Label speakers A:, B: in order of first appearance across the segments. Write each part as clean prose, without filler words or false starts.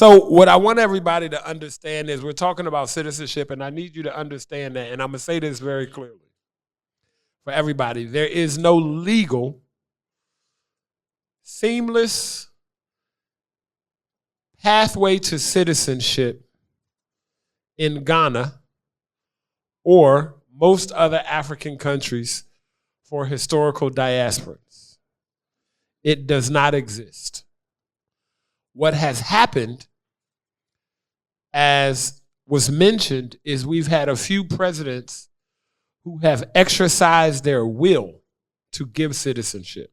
A: So what I want everybody to understand is we're talking about citizenship, and I need you to understand that, and I'm going to say this very clearly for everybody. There is no legal, seamless pathway to citizenship in Ghana or most other African countries for historical diasporans. It does not exist. What has happened, as was mentioned, is we've had a few presidents who have exercised their will to give citizenship.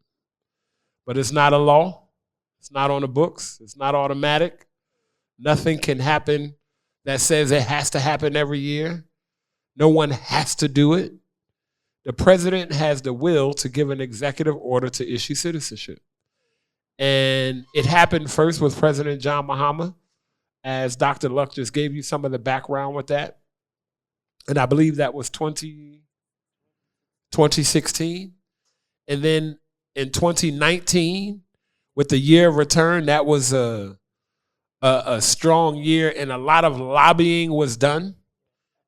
A: But it's not a law. It's not on the books. It's not automatic. Nothing can happen that says it has to happen every year. No one has to do it. The president has the will to give an executive order to issue citizenship. And it happened first with President John Mahama, as Dr. Luck just gave you some of the background with that. And I believe that was 2016. And then in 2019, with the year of return, that was a strong year, and a lot of lobbying was done.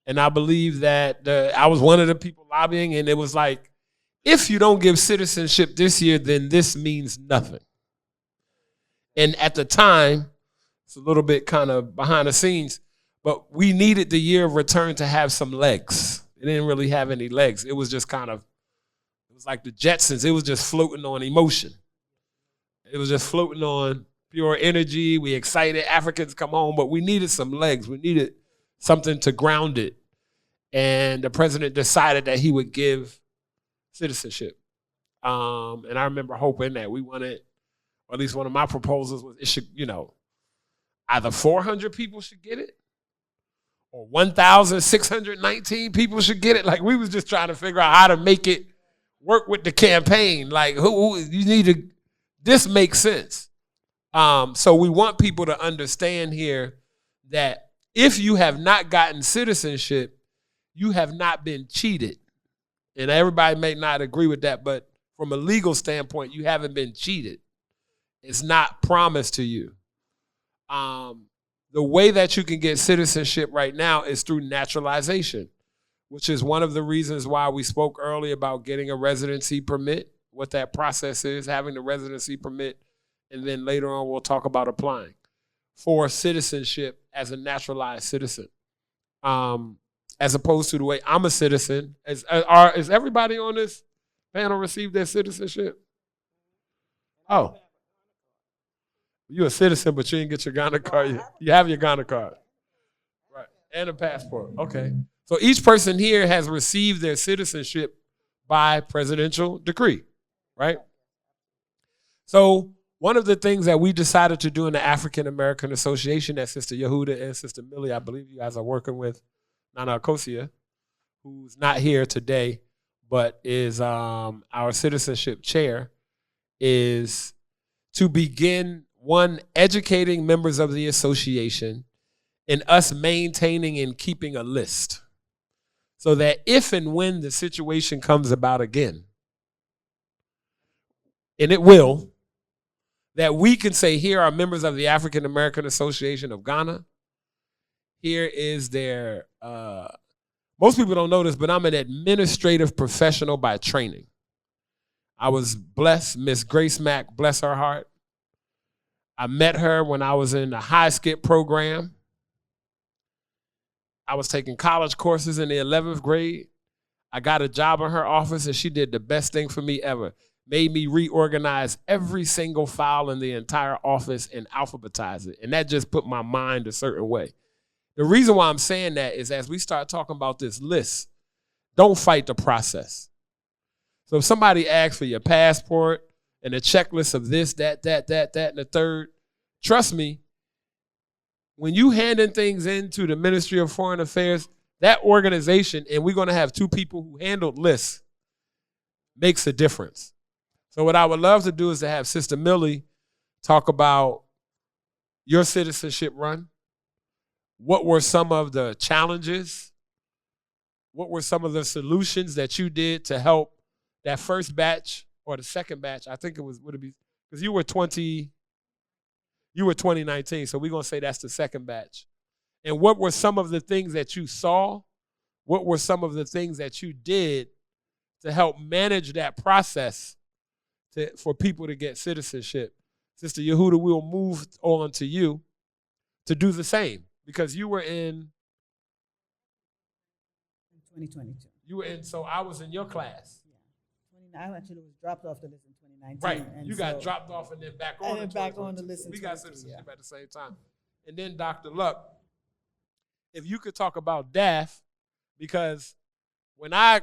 A: And I believe that I was one of the people lobbying, and it was like, if you don't give citizenship this year, then this means nothing. And at the time, it's a little bit kind of behind the scenes, but we needed the year of return to have some legs. It didn't really have any legs. It was just kind of, it was like the Jetsons. It was just floating on emotion. It was just floating on pure energy. We excited Africans come home, but we needed some legs. We needed something to ground it. And the president decided that he would give citizenship. And I remember hoping that we wanted, or at least one of my proposals was, it should, either 400 people should get it or 1,619 people should get it. Like, we was just trying to figure out how to make it work with the campaign. Like, who you need to, this makes sense. So we want people to understand here that if you have not gotten citizenship, you have not been cheated. And everybody may not agree with that, but from a legal standpoint, you haven't been cheated. It's not promised to you. The way that you can get citizenship right now is through naturalization, which is one of the reasons why we spoke earlier about getting a residency permit, what that process is, having the residency permit, and then later on we'll talk about applying for citizenship as a naturalized citizen, as opposed to the way I'm a citizen. Is everybody on this panel received their citizenship? Oh. You're a citizen, but you didn't get your Ghana card yet. You have your Ghana card. Right. And a passport. Okay. So each person here has received their citizenship by presidential decree, right? So one of the things that we decided to do in the African American Association that Sister Yehudah and Sister Millie, I believe you guys are working with, Nana Akosia, who's not here today, but is our citizenship chair, is to begin, one, educating members of the association, and us maintaining and keeping a list so that if and when the situation comes about again, and it will, that we can say, here are members of the African American Association of Ghana. Here is their, most people don't know this, but I'm an administrative professional by training. I was blessed, Miss Grace Mack, bless her heart. I met her when I was in the high skip program. I was taking college courses in the 11th grade. I got a job in her office, and she did the best thing for me ever. Made me reorganize every single file in the entire office and alphabetize it. And that just put my mind a certain way. The reason why I'm saying that is as we start talking about this list, don't fight the process. So if somebody asks for your passport and a checklist of this, that, and the third, trust me, when you handing things into the Ministry of Foreign Affairs, that organization, and we're going to have two people who handled lists, makes a difference. So what I would love to do is to have Sister Millie talk about your citizenship run. What were some of the challenges? What were some of the solutions that you did to help that first batch or the second batch? I think it was, would it be, because you were 20, You were 2019, so we're going to say that's the second batch. And what were some of the things that you saw? What were some of the things that you did to help manage that process for people to get citizenship? Sister Yehudah, we'll move on to you to do the same, because you were in
B: 2022.
A: You were in, so I was in your class.
B: Yeah, I actually was dropped off the list in 2019.
A: Right,
B: and
A: you got dropped off and then back on.
B: And then back on the list.
A: We got citizenship at the same time. And then Dr. Luck, if you could talk about DAF, because when I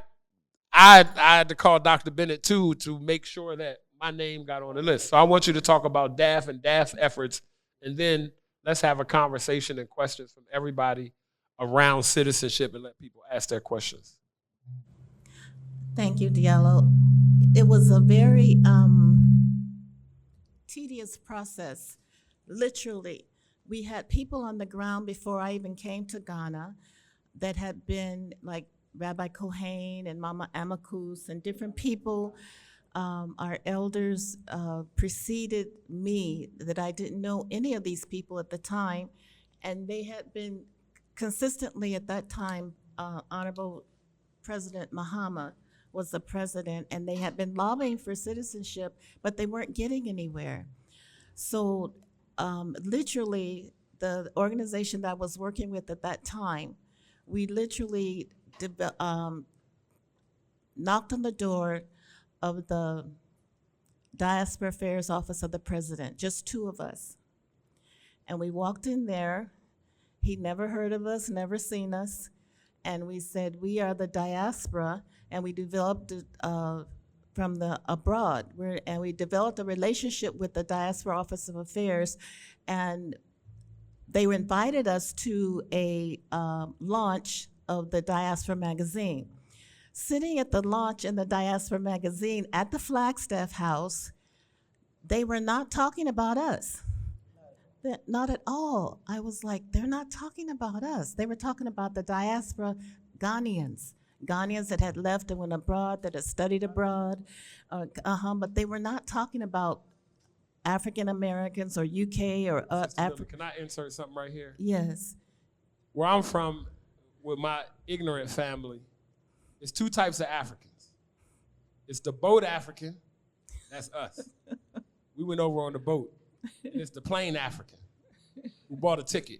A: had to call Dr. Bennett too to make sure that my name got on the list. So I want you to talk about DAF and DAF's efforts, and then let's have a conversation and questions from everybody around citizenship and let people ask their questions.
C: Thank you, Diallo. It was a very tedious process. Literally, we had people on the ground before I even came to Ghana that had been like Rabbi Kohain and Mama Amakus and different people. Our elders preceded me, that I didn't know any of these people at the time, and they had been consistently at that time, Honorable President Mahama was the president, and they had been lobbying for citizenship, but they weren't getting anywhere. So literally, the organization that I was working with at that time, we literally knocked on the door of the Diaspora Affairs Office of the President, just two of us. And we walked in there. He never heard of us, never seen us. And we said, we are the diaspora, and we developed from the abroad. And we developed a relationship with the Diaspora Office of Affairs, and they invited us to a launch of the Diaspora magazine. Sitting at the launch in the Diaspora magazine at the Flagstaff House, they were not talking about us. Not at all. I was like, they're not talking about us. They were talking about the diaspora Ghanaians that had left and went abroad, that had studied abroad, but they were not talking about African Americans or UK or Africa.
A: Can I insert something right here?
C: Yes.
A: Where I'm from, with my ignorant family, there's two types of Africans. It's the boat African, that's us. We went over on the boat. And it's the plain African who bought a ticket.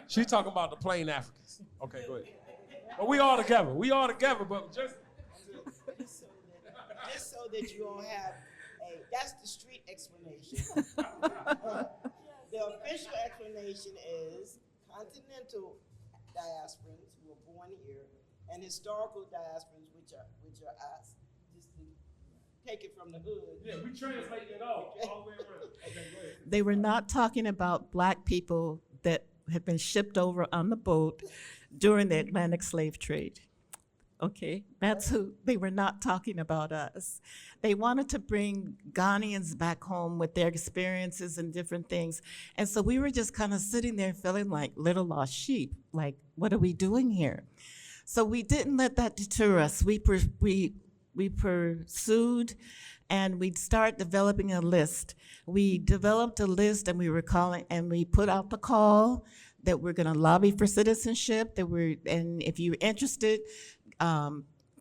A: She's talking about the plain Africans. Okay, go ahead. But we all together, but just
D: so that you don't have that's the street explanation. The official explanation is continental diasporans who were born here and historical diasporans, which are us. Just to take it from the hood.
A: Yeah, we translate it all the way around. Okay, go ahead.
C: They were not talking about Black people that had been shipped over on the boat during the Atlantic slave trade. Okay, that's who, they were not talking about us. They wanted to bring Ghanaians back home with their experiences and different things. And so we were just kind of sitting there feeling like little lost sheep, like, what are we doing here? So we didn't let that deter us. We pursued, and we'd start developing a list. We developed a list, and we were calling, and we put out the call that we're gonna lobby for citizenship, and if you're interested,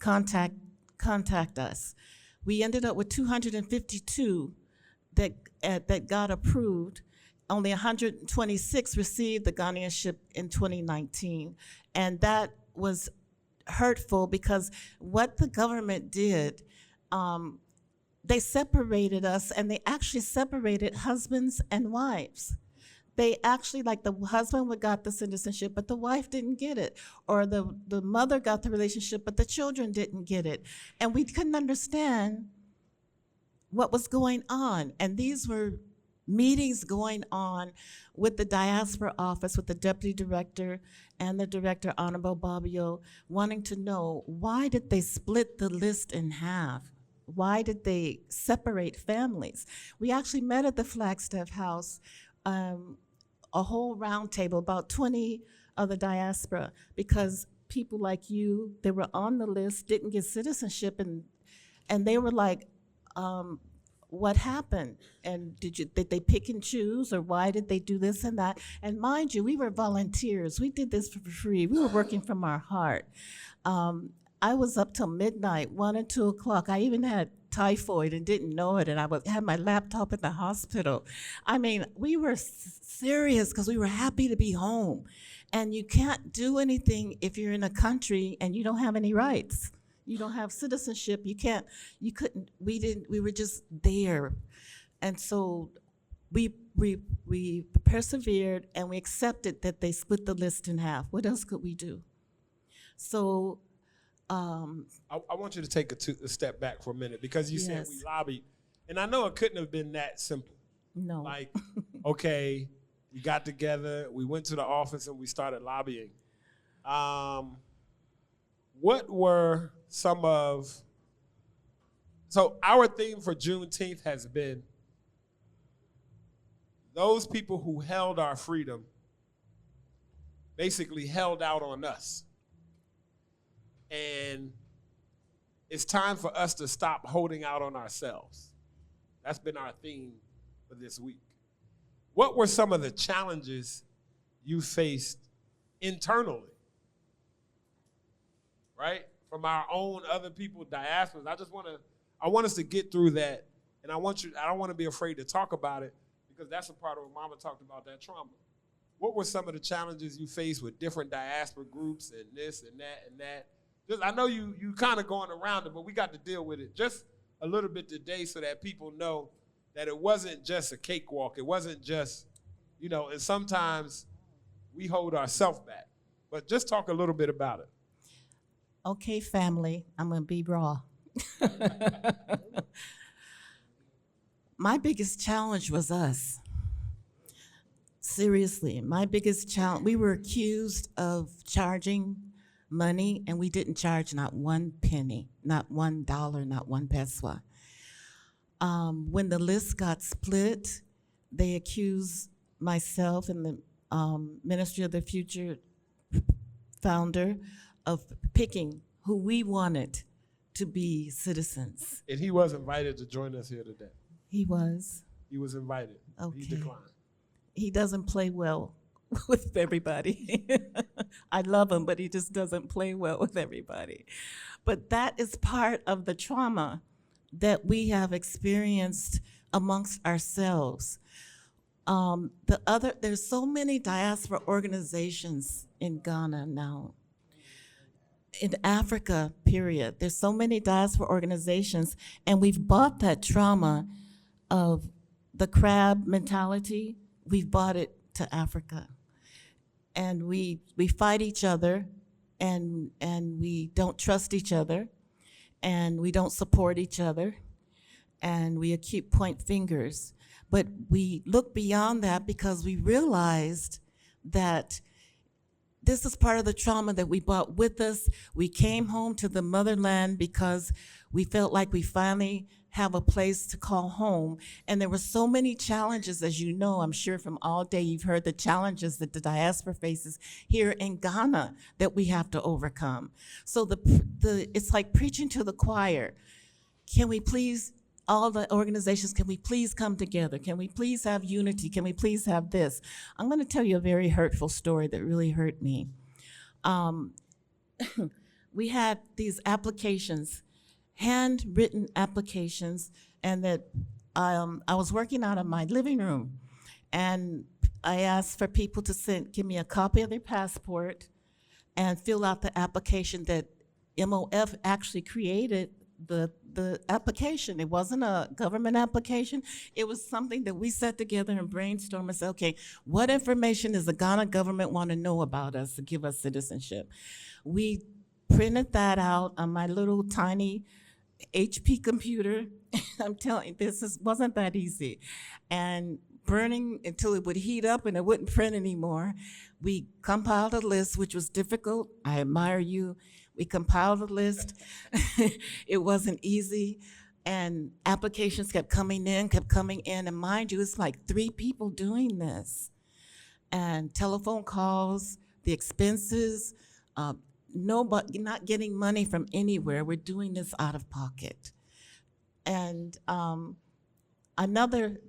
C: contact us. We ended up with 252 that got approved. Only 126 received the Ghanaianship in 2019, and that was hurtful because what the government did, they separated us, and they actually separated husbands and wives. They actually, like, the husband got the citizenship, but the wife didn't get it. Or the mother got the relationship, but the children didn't get it. And we couldn't understand what was going on. And these were meetings going on with the diaspora office, with the deputy director and the director, Honorable Bobbio, wanting to know, why did they split the list in half? Why did they separate families? We actually met at the Flagstaff House, a whole round table, about 20 of the diaspora, because people like you, they were on the list, didn't get citizenship, and they were like, what happened, and did they pick and choose, or why did they do this and that? And mind you, we were volunteers. We did this for free. We were working from our heart. I was up till midnight, 1 and 2 o'clock. I even had typhoid and didn't know it, and had my laptop at the hospital. I mean, we were serious because we were happy to be home. And you can't do anything if you're in a country and you don't have any rights. You don't have citizenship. We were just there. And so we persevered, and we accepted that they split the list in half. What else could we do? So
A: I want you to take a step back for a minute, because you said we lobbied, and I know it couldn't have been that simple.
C: No.
A: Like, okay, we got together, we went to the office, and we started lobbying. What were some of, so our theme for Juneteenth has been those people who held our freedom basically held out on us. And it's time for us to stop holding out on ourselves. That's been our theme for this week. What were some of the challenges you faced internally, right? From our own other people, diasporas. I want us to get through that. And I don't want to be afraid to talk about it, because that's a part of what Mama talked about, that trauma. What were some of the challenges you faced with different diaspora groups and this and that and that? I know you kind of going around it, but we got to deal with it just a little bit today so that people know that it wasn't just a cakewalk. It wasn't just, and sometimes we hold ourselves back. But just talk a little bit about it.
C: Okay, family, I'm going to be raw. My biggest challenge was us. Seriously, my biggest challenge, we were accused of charging money, and we didn't charge not 1 penny, not $1, not 1 peso. When the list got split, they accused myself and the Ministry of the Future founder of picking who we wanted to be citizens.
A: And he was invited to join us here today.
C: He was.
A: He was invited.
C: Okay.
A: He declined.
C: He doesn't play well with everybody. I love him, but he just doesn't play well with everybody. But that is part of the trauma that we have experienced amongst ourselves. There's so many diaspora organizations in Ghana now. In Africa, period. There's so many diaspora organizations, and we've bought that trauma of the crab mentality. We've bought it to Africa. And we fight each other, and we don't trust each other, and we don't support each other, and we point fingers. But we look beyond that because we realized that this is part of the trauma that we brought with us. We came home to the motherland because we felt like we finally have a place to call home. And there were so many challenges, as you know, I'm sure from all day you've heard the challenges that the diaspora faces here in Ghana that we have to overcome. So it's like preaching to the choir. Can we please, all the organizations, can we please come together? Can we please have unity? Can we please have this? I'm gonna tell you a very hurtful story that really hurt me. We had these applications, handwritten applications, and that I was working out of my living room, and I asked for people to give me a copy of their passport and fill out the application that MOF actually created. The application, it wasn't a government application. It was something that we sat together and brainstormed and said, okay, what information does the Ghana government want to know about us to give us citizenship? We printed that out on my little tiny HP computer. I'm telling you, wasn't that easy. And burning until it would heat up and it wouldn't print anymore. We compiled a list, which was difficult. I admire you. We compiled a list. It wasn't easy. And applications kept coming in. And mind you, it's like 3 people doing this. And telephone calls, the expenses, nobody, not getting money from anywhere. We're doing this out of pocket. And Another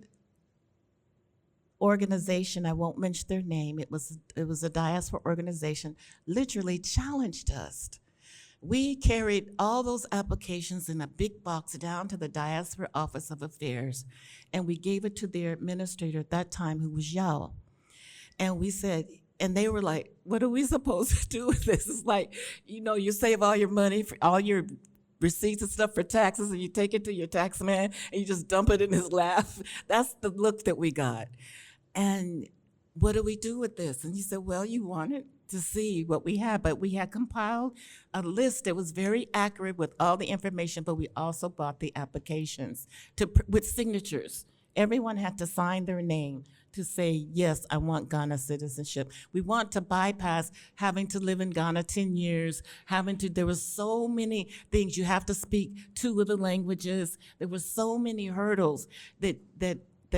C: organization, I won't mention their name, it was a diaspora organization, literally challenged us. We carried all those applications in a big box down to the Diaspora Office of Affairs, and we gave it to their administrator at that time, who was Yao. And we said, and they were like, what are we supposed to do with this? It's like, you save all your money, for all your receipts and stuff for taxes, and you take it to your tax man, and you just dump it in his lap. That's the look that we got. And what do we do with this? And he said, well, you wanted to see what we had, but we had compiled a list that was very accurate with all the information, but we also bought the applications with signatures. Everyone had to sign their name to say, yes, I want Ghana citizenship. We want to bypass having to live in Ghana 10 years, there were so many things. You have to speak 2 of the languages. There were so many hurdles that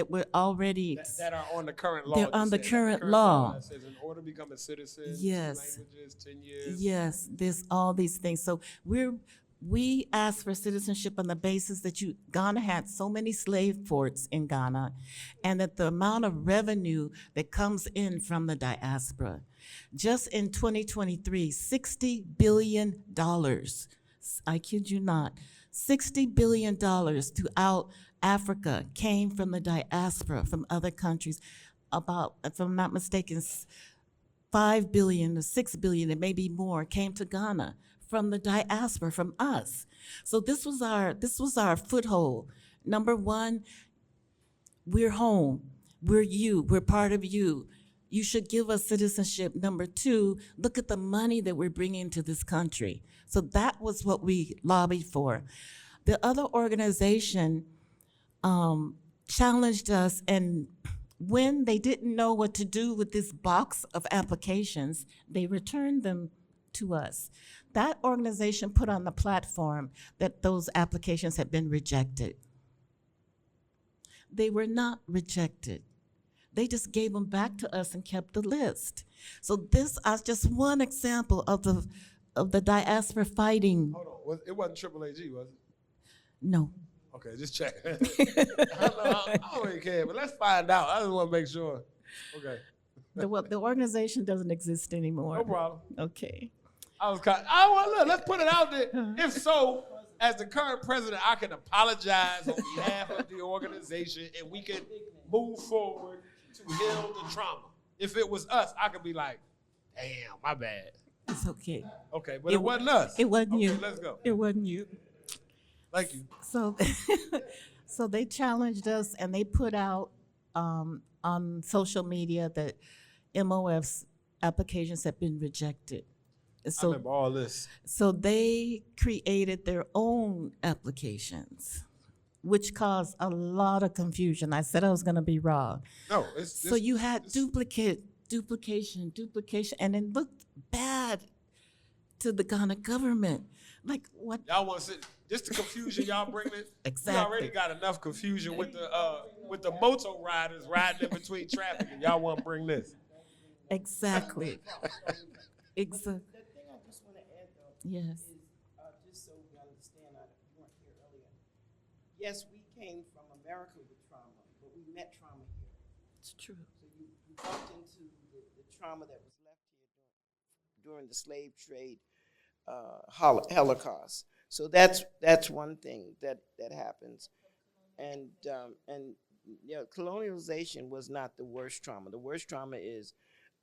C: were already
A: that are on the current law.
C: They're on the current law.
A: That says in order to become a citizen,
C: Yes.
A: 2 languages, 10 years.
C: Yes, there's all these things. So we asked for citizenship on the basis that Ghana had so many slave ports in Ghana, and that the amount of revenue that comes in from the diaspora, just in 2023, $60 billion. I kid you not, $60 billion throughout Africa came from the diaspora, from other countries. About, if I'm not mistaken, 5 billion to 6 billion, and maybe more, came to Ghana from the diaspora, from us. So this was our foothold. Number one, we're home. We're part of you. You should give us citizenship. Number two, look at the money that we're bringing to this country. So that was what we lobbied for. The other organization challenged us, and when they didn't know what to do with this box of applications, they returned them to us. That organization put on the platform that those applications had been rejected. They were not rejected. They just gave them back to us and kept the list. So this is just one example of the diaspora fighting.
A: Hold on, it wasn't AAAG, was it?
C: No.
A: Okay, just check. I don't really care, but let's find out. I just want to make sure. Okay.
C: The organization doesn't exist anymore.
A: No problem.
C: Okay.
A: Look, let's put it out there. If so, as the current president, I can apologize on behalf of the organization, and we can move forward to heal the trauma. If it was us, I could be like, damn, my bad.
C: It's okay.
A: Okay, but it wasn't us.
C: It wasn't you.
A: Let's go.
C: It wasn't you.
A: Thank you.
C: So they challenged us, and they put out on social media that MOF's applications have been rejected.
A: I remember all this.
C: So they created their own applications, which caused a lot of confusion. I said I was going to be wrong.
A: No,
C: so you had duplication, and it looked bad to the Ghana government. Like what?
A: Y'all want to sit? Just the confusion y'all bringing it.
C: Exactly.
A: We already got enough confusion with the moto riders riding in between traffic, and y'all want to bring this.
C: Exactly. Exactly.
D: The thing I just want to add, though,
C: Yes.
D: is just so we understand, you weren't here earlier. Yes, we came from America with trauma, but we met trauma here.
C: It's true.
D: So you bumped into the trauma that was left here during the slave trade Holocaust. So that's one thing that happens, and colonialization was not the worst trauma. The worst trauma is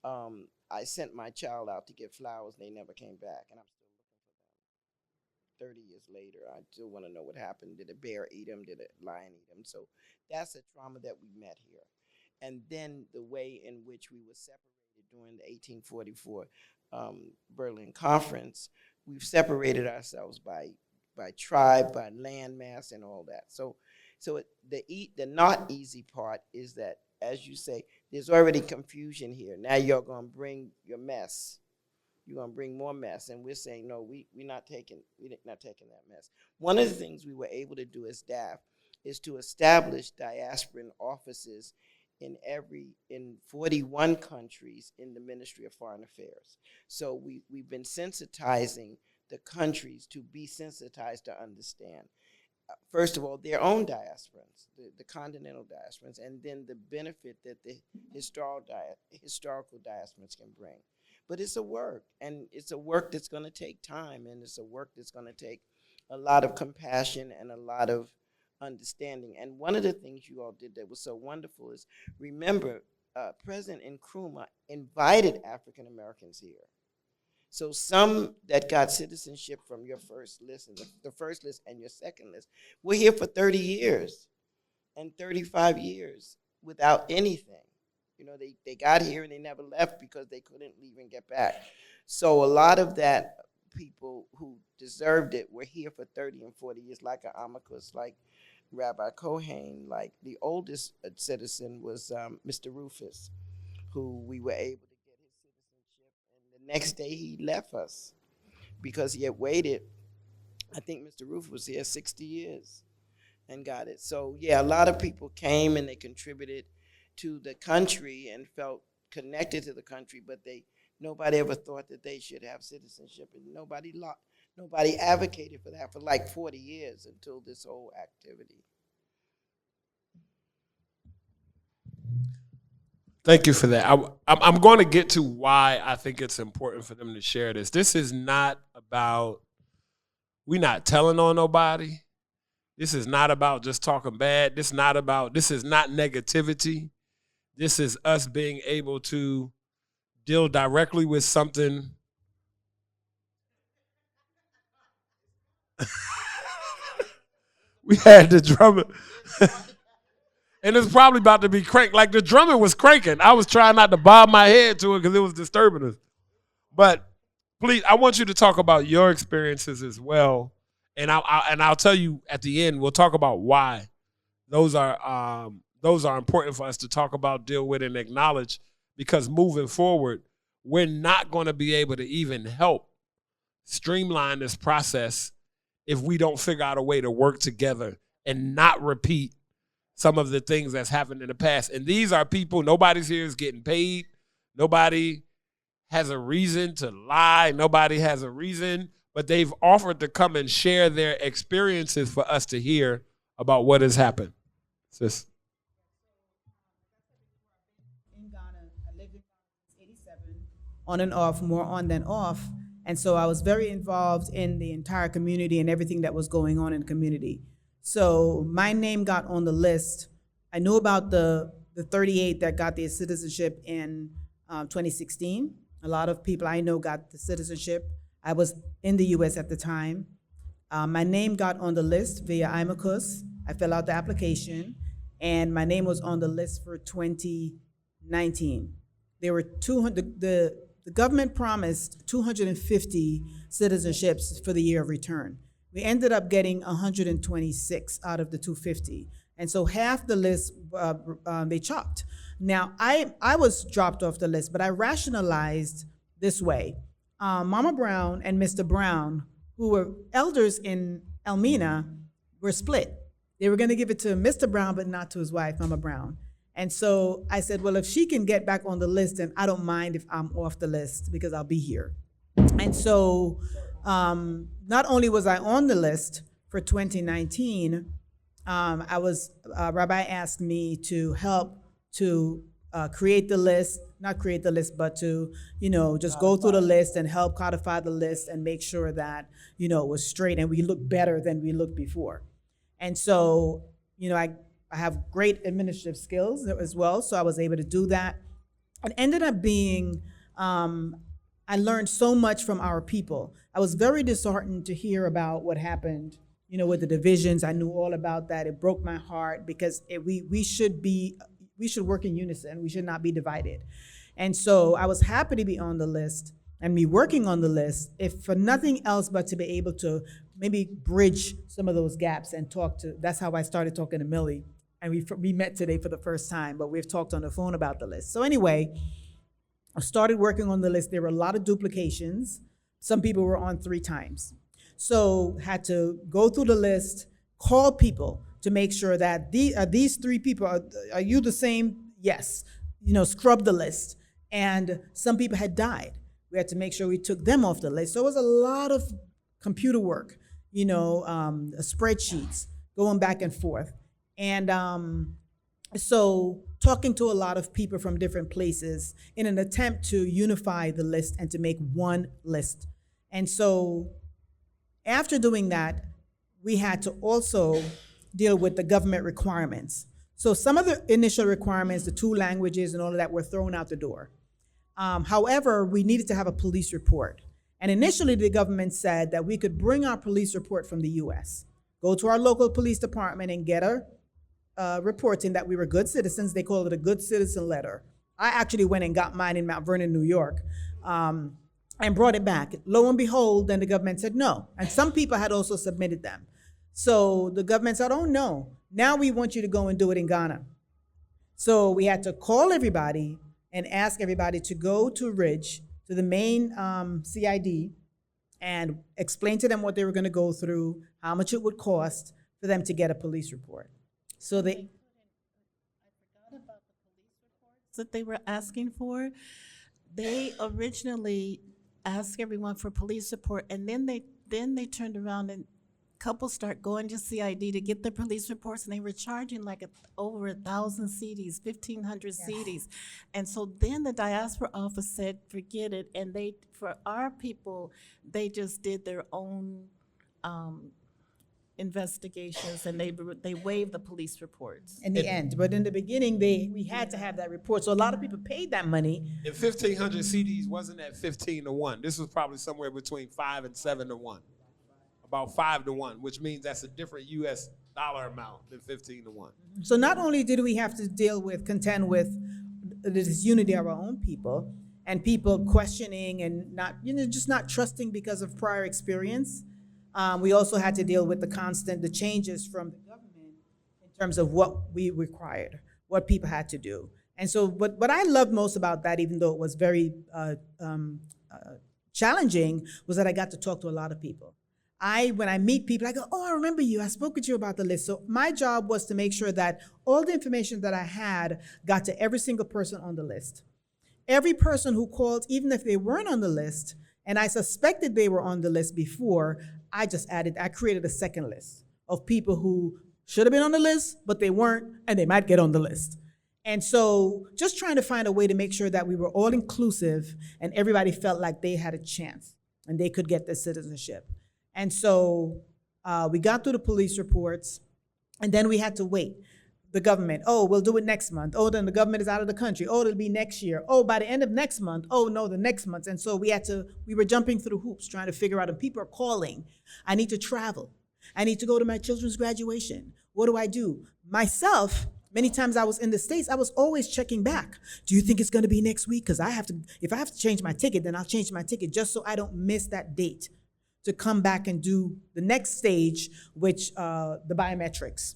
D: I sent my child out to get flowers, and they never came back, and I'm still looking for them. 30 years later, I still want to know what happened. Did a bear eat them? Did a lion eat them? So that's a trauma that we met here, and then the way in which we were separated during the 1844 Berlin Conference. We've separated ourselves by tribe, by land mass, and all that. So the not easy part is that, as you say, there's already confusion here. Now you're going to bring your mess. You're going to bring more mess, and we're saying no. We're not taking that mess. One of the things we were able to do as staff is to establish diasporan offices in 41 countries in the Ministry of Foreign Affairs. So we've been sensitizing the countries to be sensitized to understand. first of all, their own diasporans, the continental diasporans, and then the benefit that the historical diasporans can bring. But it's a work, and it's a work that's going to take time, and it's a work that's going to take a lot of compassion and a lot of understanding. And one of the things you all did that was so wonderful is, remember, President Nkrumah invited African Americans here. So some that got citizenship from your first list, and the first list and your second list, were here for 30 years and 35 years without anything. You know, they got here and they never left because they couldn't leave and get back. So a lot of that people who deserved it were here for 30 and 40 years, like an amicus, like Rabbi Kohain. Like the oldest citizen was Mr. Rufus, who we were able to get his citizenship. And the next day he left us because he had waited. I think Mr. Rufus was here 60 years and got it. So yeah, a lot of people came and they contributed to the country and felt connected to the country, but nobody ever thought that they should have citizenship, and nobody advocated for that for like 40 years until this whole activity.
A: Thank you for that. I'm going to get to why I think it's important for them to share this. This is not about, we're not telling on nobody. This is not about just talking bad. This is not negativity. This is us being able to deal directly with something. We had the drummer. And it's probably about to be cranked. Like the drummer was cranking. I was trying not to bob my head to it because it was disturbing us. But please, I want you to talk about your experiences as well. And I'll tell you at the end, we'll talk about why those are important for us to talk about, deal with, and acknowledge, because moving forward, we're not going to be able to even help streamline this process if we don't figure out a way to work together and not repeat some of the things that's happened in the past. And these are people, nobody's here is getting paid. Nobody has a reason to lie. Nobody has a reason, but they've offered to come and share their experiences for us to hear about what has happened. Sis.
B: In Ghana, I lived in Ghana since 87, on and off, more on than off. And so I was very involved in the entire community and everything that was going on in the community. So my name got on the list. I knew about the 38 that got their citizenship in 2016. A lot of people I know got the citizenship. I was in the US at the time. My name got on the list via Imacus. I filled out the application, and my name was on the list for 2019. There were 200, the government promised 250 citizenships for the year of return. We ended up getting 126 out of the 250. And so half the list, they chopped. Now, I was dropped off the list, but I rationalized this way. Mama Brown and Mr. Brown, who were elders in Elmina, were split. They were gonna give it to Mr. Brown, but not to his wife, Mama Brown. And so I said, well, if she can get back on the list, then I don't mind if I'm off the list because I'll be here. And so, not only was I on the list for 2019, Rabbi asked me to help to create the list, not create the list, but to, just go through the list and help codify the list and make sure that, it was straight and we look better than we looked before. And so, I have great administrative skills as well, so I was able to do that. It ended up being, I learned so much from our people. I was very disheartened to hear about what happened, with the divisions. I knew all about that. It broke my heart because we should work in unison. We should not be divided. And so I was happy to be on the list and be working on the list, if for nothing else but to be able to maybe bridge some of those gaps and that's how I started talking to Millie. And we met today for the first time, but we've talked on the phone about the list. So anyway, I started working on the list. There were a lot of duplications. Some people were on 3 times. So had to go through the list, call people to make sure that these 3 people, are you the same? Yes. Scrub the list. And some people had died. We had to make sure we took them off the list. So it was a lot of computer work, spreadsheets, going back and forth. And so talking to a lot of people from different places in an attempt to unify the list and to make one list. And so after doing that, we had to also deal with the government requirements. So some of the initial requirements, the 2 languages and all of that, were thrown out the door. However, we needed to have a police report. And initially the government said that we could bring our police report from the US, go to our local police department and get a reporting that we were good citizens. They call it a good citizen letter. I actually went and got mine in Mount Vernon, New York, and brought it back. Lo and behold, then the government said no. And some people had also submitted them. So the government said, oh no, now we want you to go and do it in Ghana. So we had to call everybody and ask everybody to go to Ridge, to the main CID, and explain to them what they were gonna go through, how much it would cost for them to get a police report. So they,
C: I forgot about the police reports that they were asking for. They originally asked everyone for police report, and then they turned around and couples start going to CID to get their police reports, and they were charging like over 1,000 CDs, 1,500 CDs. And so then the diaspora office said, forget it. And they, for our people, they just did their own investigations, and they waived the police reports.
B: in the end, but in the beginning, we had to have that report. So a lot of people paid that money.
A: And 1,500 CDs wasn't at 15 to 1. This was probably somewhere between 5 and 7 to 1. About 5 to 1, which means that's a different US dollar amount than 15 to 1.
B: So not only did we have to contend with the disunity of our own people and people questioning and not, just not trusting because of prior experience, we also had to deal with the changes from the government in terms of what we required, what people had to do. And so what I loved most about that, even though it was very challenging, was that I got to talk to a lot of people. When I meet people, I go, oh, I remember you. I spoke with you about the list. So my job was to make sure that all the information that I had got to every single person on the list. Every person who called, even if they weren't on the list, and I suspected they were on the list before, I created a second list of people who should have been on the list, but they weren't, and they might get on the list. And so just trying to find a way to make sure that we were all inclusive and everybody felt like they had a chance and they could get their citizenship. And so we got through the police reports, and then we had to wait. The government, oh, we'll do it next month. Oh, then the government is out of the country. Oh, it'll be next year. Oh, by the end of next month. Oh, no, the next month. And so we were jumping through hoops trying to figure out, and people are calling. I need to travel. I need to go to my children's graduation. What do I do? Myself, many times I was in the States, I was always checking back. Do you think it's gonna be next week? Because if I have to change my ticket, then I'll change my ticket just so I don't miss that date to come back and do the next stage, which the biometrics.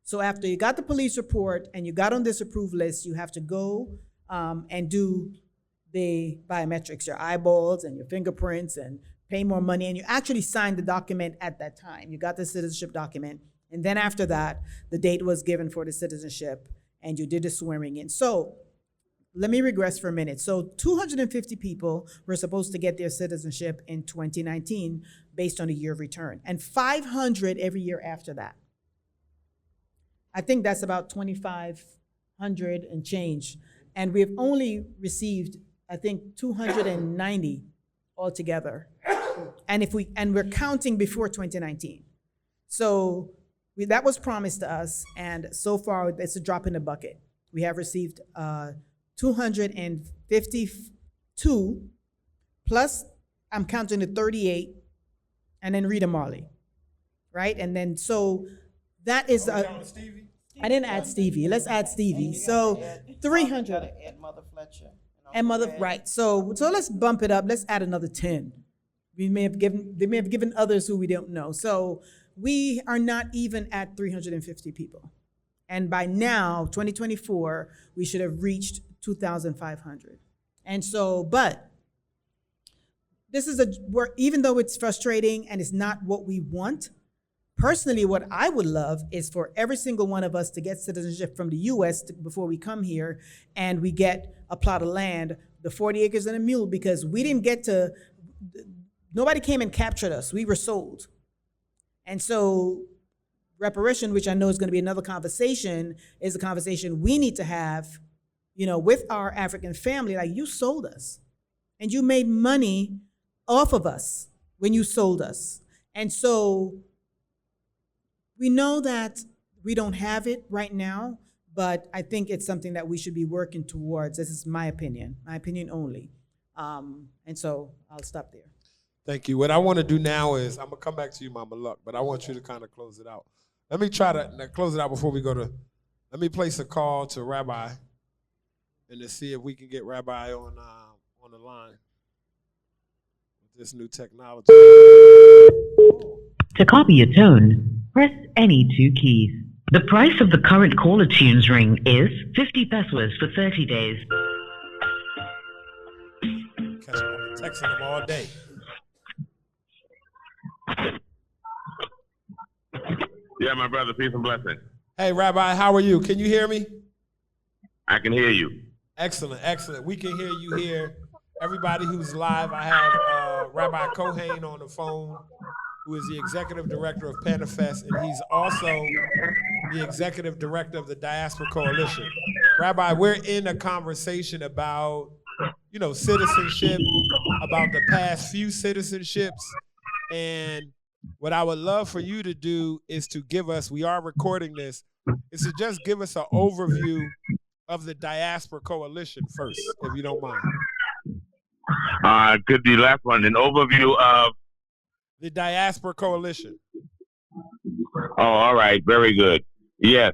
B: So after you got the police report and you got on this approved list, you have to go and do the biometrics, your eyeballs and your fingerprints, and pay more money. And you actually signed the document at that time. You got the citizenship document. And then after that, the date was given for the citizenship and you did the swearing in. So let me regress for a minute. So 250 people were supposed to get their citizenship in 2019 based on a year of return, and 500 every year after that. I think that's about 2,500 and change. And we've only received, I think, 290 altogether. And we're counting before 2019. So that was promised to us, and so far it's a drop in the bucket. We have received 252, plus I'm counting the 38, and then Rita Marley, right? And then so that is I didn't add Stevie. Let's add Stevie. So 300.
D: Add Mother Fletcher.
B: And Mother, right? So let's bump it up. Let's add another 10. They may have given others who we don't know. So we are not even at 350 people. And by now, 2024, we should have reached 2,500. And so, but this is even though it's frustrating and it's not what we want, personally, what I would love is for every single one of us to get citizenship from the US before we come here, and we get a plot of land, the 40 acres and a mule, because we didn't nobody came and captured us. We were sold. And so reparation, which I know is going to be another conversation, is a conversation we need to have, with our African family. Like, you sold us, and you made money off of us when you sold us. And so we know that we don't have it right now, but I think it's something that we should be working towards. This is my opinion only. And so I'll stop there.
A: Thank you. What I want to do now is, I'm going to come back to you, Mama Luck, but I want you to kind of close it out. Let me try to close it out before we go to, let me place a call to Rabbi and to see if we can get Rabbi on the line with this new technology.
E: To copy a tone, press any 2 keys. The price of the current caller tunes ring is 50 pesos for 30 days.
A: Texting them all day.
F: Yeah, my brother, peace and blessing.
A: Hey, Rabbi, how are you? Can you hear me?
F: I can hear you.
A: Excellent, excellent. We can hear you here. Everybody who's live, I have Rabbi Kohain on the phone, who is the executive director of PANAFEST, and he's also the executive director of the Diaspora Coalition. Rabbi, we're in a conversation about, citizenship, about the past few citizenships, and what I would love for you to do is to give us, we are recording this, is to just give us an overview of the Diaspora Coalition first, if you don't mind.
F: Could the last one, an overview of?
A: The Diaspora Coalition.
F: Oh, all right. Very good. Yes.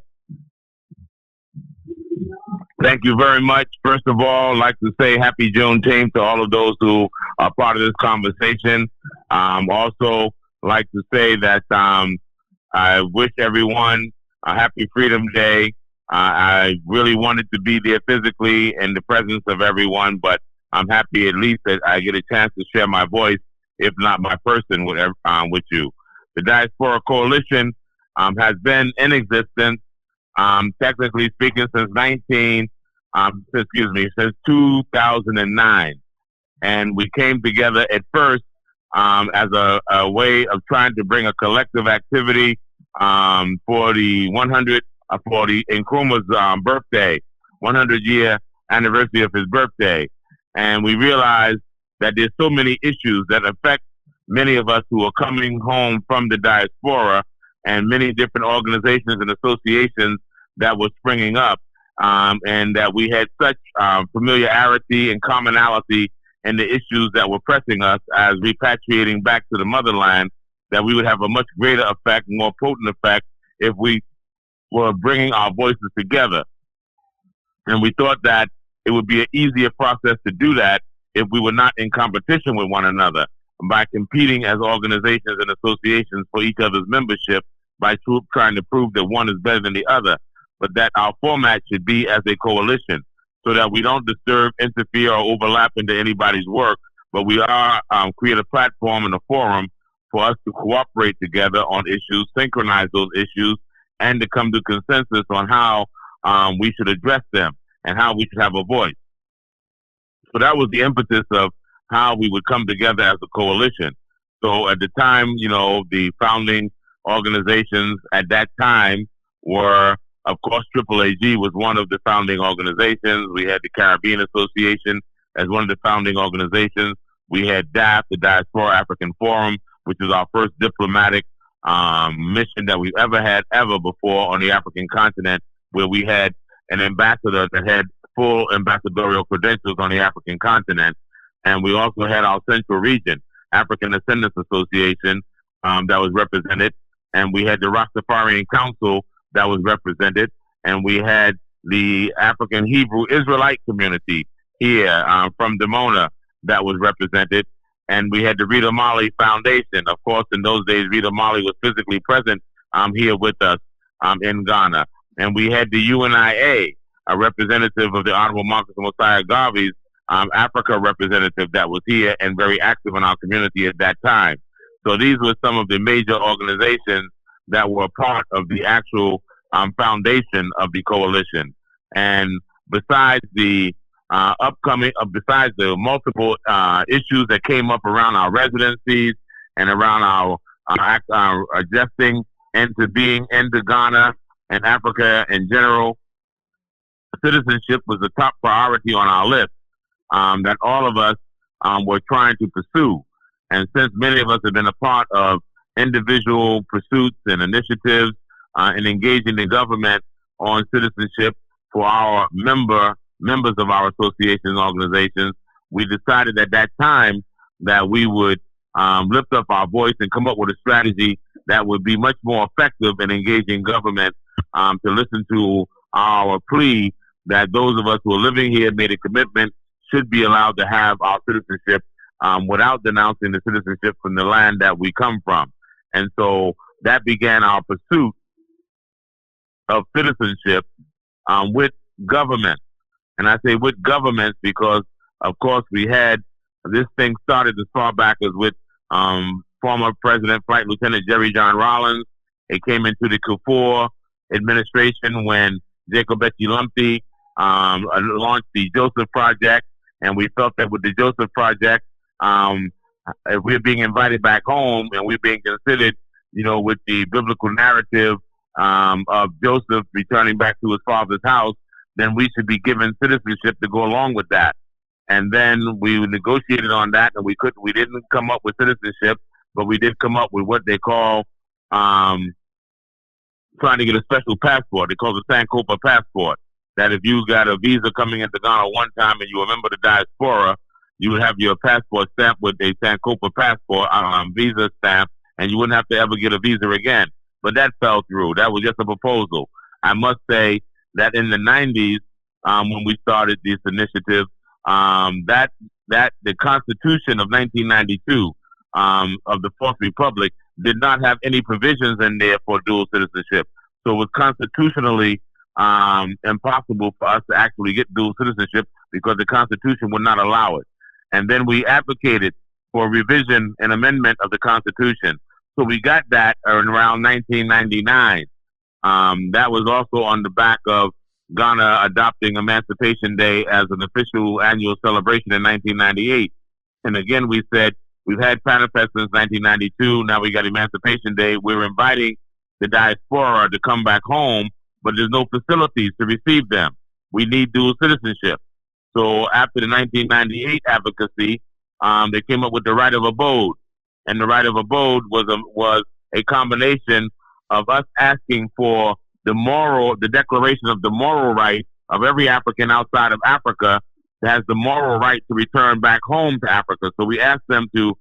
F: Thank you very much. First of all, I'd like to say happy Juneteenth to all of those who are part of this conversation. Also, like to say that I wish everyone a happy Freedom Day. I really wanted to be there physically in the presence of everyone, but I'm happy at least that I get a chance to share my voice, if not my person, with you. The Diaspora Coalition has been in existence, technically speaking, since 2009. And we came together at first as a way of trying to bring a collective activity for the Nkrumah's birthday, 100-year anniversary of his birthday. And we realized that there's so many issues that affect many of us who are coming home from the diaspora, and many different organizations and associations that were springing up, and that we had such familiarity and commonality in the issues that were pressing us as repatriating back to the motherland, that we would have a much greater effect, more potent effect, if we were bringing our voices together. And we thought that it would be an easier process to do that if we were not in competition with one another, by competing as organizations and associations for each other's membership, by trying to prove that one is better than the other, but that our format should be as a coalition, so that we don't disturb, interfere, or overlap into anybody's work, but we are create a platform and a forum for us to cooperate together on issues, synchronize those issues, and to come to consensus on how we should address them and how we should have a voice. So that was the impetus of how we would come together as a coalition. So at the time, the founding organizations at that time were, of course, AAAG was one of the founding organizations. We had the Caribbean Association as one of the founding organizations. We had DAF, the Diaspora African Forum, which is our first diplomatic mission that we've ever had before on the African continent, where we had an ambassador that had full ambassadorial credentials on the African continent. And we also had our central region, African Ascendants Association, that was represented. And we had the Rastafarian Council that was represented. And we had the African Hebrew Israelite community here from Dimona that was represented. And we had the Rita Marley Foundation. Of course, in those days, Rita Marley was physically present here with us in Ghana. And we had the UNIA, a representative of the Honorable Marcus Mosiah Garvey's Africa representative that was here and very active in our community at that time. So these were some of the major organizations that were part of the actual foundation of the coalition. And besides the besides the multiple issues that came up around our residencies and around our adjusting into being into Ghana and Africa in general, citizenship was the top priority on our list that all of us were trying to pursue. And since many of us have been a part of individual pursuits and initiatives and engaging the government on citizenship for our members of our associations and organizations, we decided at that time that we would lift up our voice and come up with a strategy that would be much more effective in engaging government to listen to our plea that those of us who are living here made a commitment should be allowed to have our citizenship without denouncing the citizenship from the land that we come from. And so that began our pursuit of citizenship with government. And I say with governments because, of course, we had this thing started as far back as with former President Flight Lieutenant Jerry John Rollins. It came into the Kuffour administration when Jacob Lumpy launched the Joseph Project, and we felt that with the Joseph Project, if we're being invited back home and we're being considered, with the biblical narrative of Joseph returning back to his father's house, then we should be given citizenship to go along with that. And then we negotiated on that, and we didn't come up with citizenship, but we did come up with what they call trying to get a special passport. They call it the Sankofa passport. That if you got a visa coming into Ghana one time and you were a member of the Diaspora, you would have your passport stamped with a Sankofa passport visa stamp, and you wouldn't have to ever get a visa again. But that fell through. That was just a proposal. I must say that in the 90s, when we started this initiative, that the Constitution of 1992 of the Fourth Republic did not have any provisions in there for dual citizenship. So it was constitutionally impossible for us to actually get dual citizenship because the Constitution would not allow it. And then we advocated for revision and amendment of the Constitution. So we got that around 1999. That was also on the back of Ghana adopting Emancipation Day as an official annual celebration in 1998. And again, we said, we've had PANAFEST since 1992. Now we got Emancipation Day. We're inviting the Diaspora to come back home, but there's no facilities to receive them. We need dual citizenship. So after the 1998 advocacy, they came up with the right of abode. And the right of abode was a combination of us asking for the declaration of the moral right of every African outside of Africa that has the moral right to return back home to Africa. So we asked them to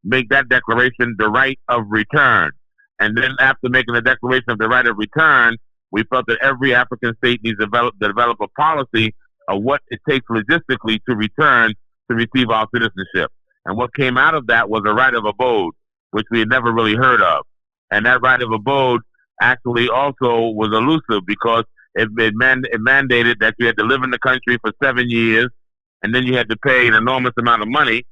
F: make that declaration the right of return. And then after making the declaration of the right of return, we felt that every African state needs to develop a policy of what it takes logistically to return to receive our citizenship. And what came out of that was a right of abode, which we had never really heard of. And that right of abode actually also was elusive because it mandated that you had to live in the country for 7 years, and then you had to pay an enormous amount of money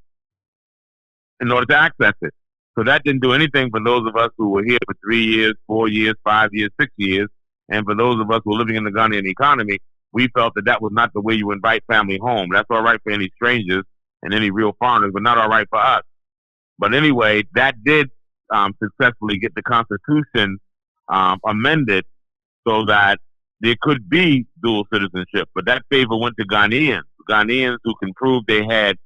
F: in order to access it. So that didn't do anything for those of us who were here for 3 years, 4 years, 5 years, 6 years. And for those of us who were living in the Ghanaian economy, we felt that that was not the way you invite family home. That's all right for any strangers and any real foreigners, but not all right for us. But anyway, that did successfully get the Constitution amended so that there could be dual citizenship. But that favor went to Ghanaians who can prove they had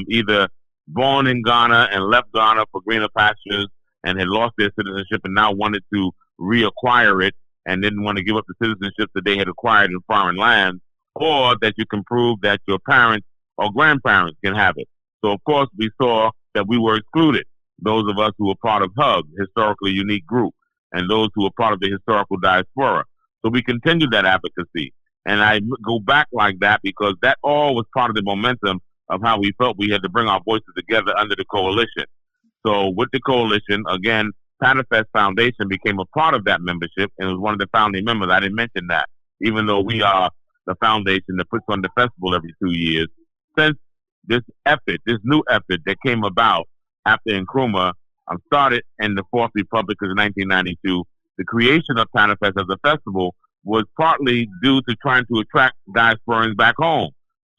F: either born in Ghana and left Ghana for greener pastures and had lost their citizenship and now wanted to reacquire it and didn't want to give up the citizenship that they had acquired in foreign lands, or that you can prove that your parents or grandparents can have it. So, of course, we saw that we were excluded, those of us who were part of HUG, historically unique group, and those who were part of the historical diaspora. So we continued that advocacy. And I go back like that because that all was part of the momentum of how we felt we had to bring our voices together under the coalition. So with the coalition, again, PANAFEST Foundation became a part of that membership and was one of the founding members. I didn't mention that, even though we are the foundation that puts on the festival every 2 years. Since this new effort that came about after Nkrumah started in the Fourth Republic in 1992, the creation of PANAFEST as a festival was partly due to trying to attract diasporans back home.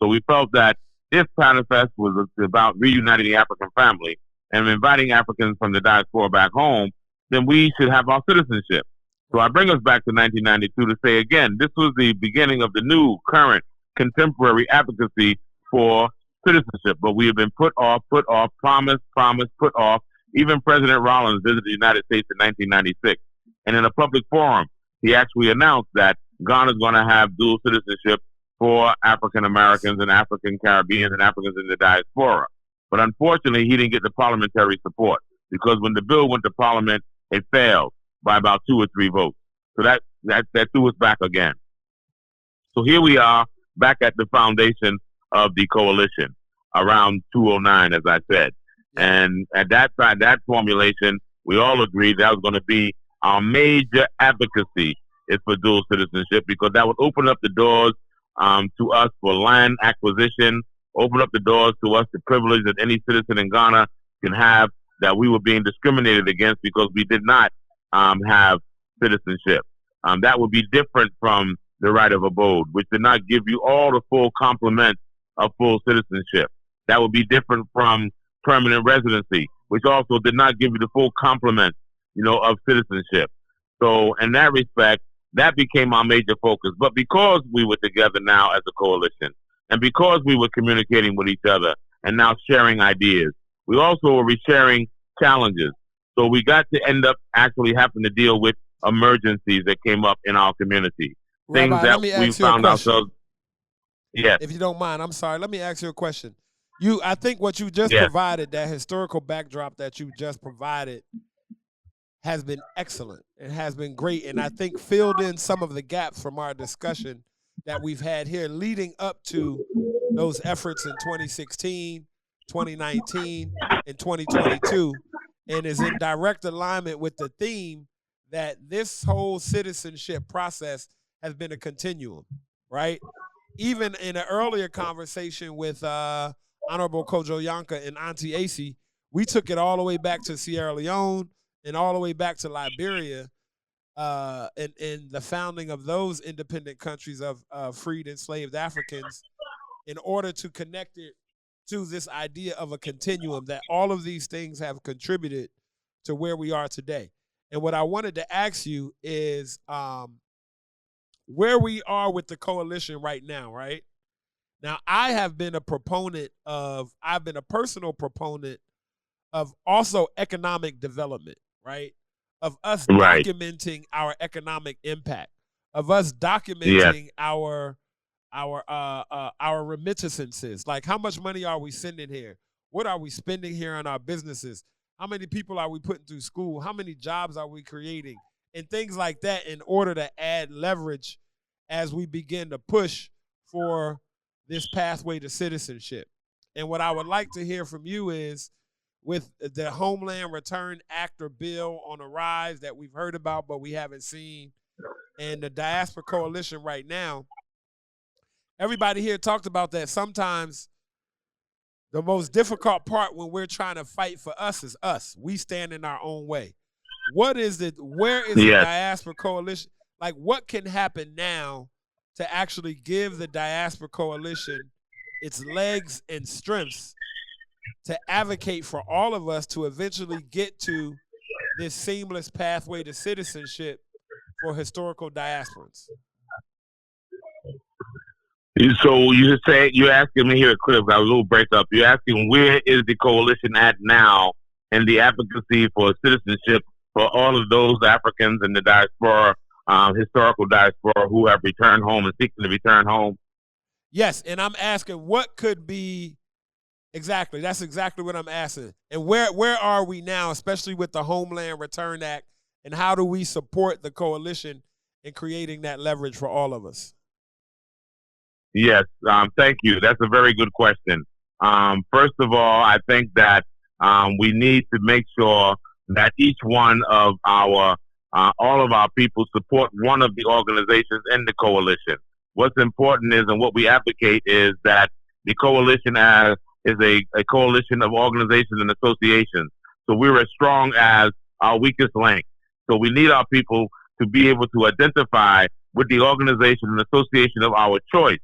F: So we felt that if PANAFEST was about reuniting the African family and inviting Africans from the diaspora back home, then we should have our citizenship. So I bring us back to 1992 to say again, this was the beginning of the new, current, contemporary advocacy for citizenship. But we have been put off, promised, put off. Even President Rollins visited the United States in 1996. And in a public forum, he actually announced that Ghana is going to have dual citizenship for African Americans and African Caribbeans and Africans in the diaspora. But unfortunately, he didn't get the parliamentary support because when the bill went to Parliament, it failed by about 2 or 3 votes. So that threw us back again. So here we are back at the foundation of the coalition around 2009, as I said. And at that time, that formulation, we all agreed that was going to be our major advocacy is for dual citizenship because that would open up the doors to us for land acquisition, open up the doors to us the privilege that any citizen in Ghana can have that we were being discriminated against because we did not have citizenship. That would be different from the right of abode, which did not give you all the full complement of full citizenship. That would be different from permanent residency, which also did not give you the full complement, of citizenship. So in that respect, that became our major focus. But because we were together now as a coalition, and because we were communicating with each other and now sharing ideas, we also were sharing challenges. So we got to end up actually having to deal with emergencies that came up in our community.
A: Rabbi,
F: things that we found ourselves. Yeah.
A: If you don't mind, I'm sorry. Let me ask you a question. I think what you just provided, that historical backdrop that you just provided, has been excellent. It has been great, and I think filled in some of the gaps from our discussion that we've had here leading up to those efforts in 2016, 2019, and 2022, and is in direct alignment with the theme that this whole citizenship process has been a continuum, right? Even in an earlier conversation with Honorable Kojo Yanka and Auntie AC, we took it all the way back to Sierra Leone and all the way back to Liberia, and the founding of those independent countries of freed enslaved Africans, in order to connect it to this idea of a continuum, that all of these things have contributed to where we are today. And what I wanted to ask you is where we are with the coalition right now, right? Now, I've been a personal proponent of also economic development, right? Of us documenting our economic impact, of us documenting our remittances. Like, how much money are we sending here? What are we spending here on our businesses? How many people are we putting through school? How many jobs are we creating? And things like that, in order to add leverage as we begin to push for this pathway to citizenship. And what I would like to hear from you is, with the Homeland Return Act or bill on the rise that we've heard about but we haven't seen, and the Diaspora Coalition right now, everybody here talked about that. Sometimes the most difficult part when we're trying to fight for us is us. We stand in our own way. What is it? Where is the Diaspora Coalition? Like, what can happen now to actually give the Diaspora Coalition its legs and strengths to advocate for all of us to eventually get to this seamless pathway to citizenship for historical diasporans?
F: So you're asking me here at Cliff, I was a little break up. You're asking where is the coalition at now in the advocacy for citizenship for all of those Africans in the diaspora, historical diaspora, who have returned home and seeking to return home?
A: Yes, and I'm asking what could be exactly. That's exactly what I'm asking. And where are we now, especially with the Homeland Return Act, and how do we support the coalition in creating that leverage for all of us?
F: Yes, thank you. That's a very good question. First of all, I think that we need to make sure that each one of all of our people support one of the organizations in the coalition. What's important is, and what we advocate is, that the coalition is a coalition of organizations and associations. So we're as strong as our weakest link. So we need our people to be able to identify with the organization and association of our choice,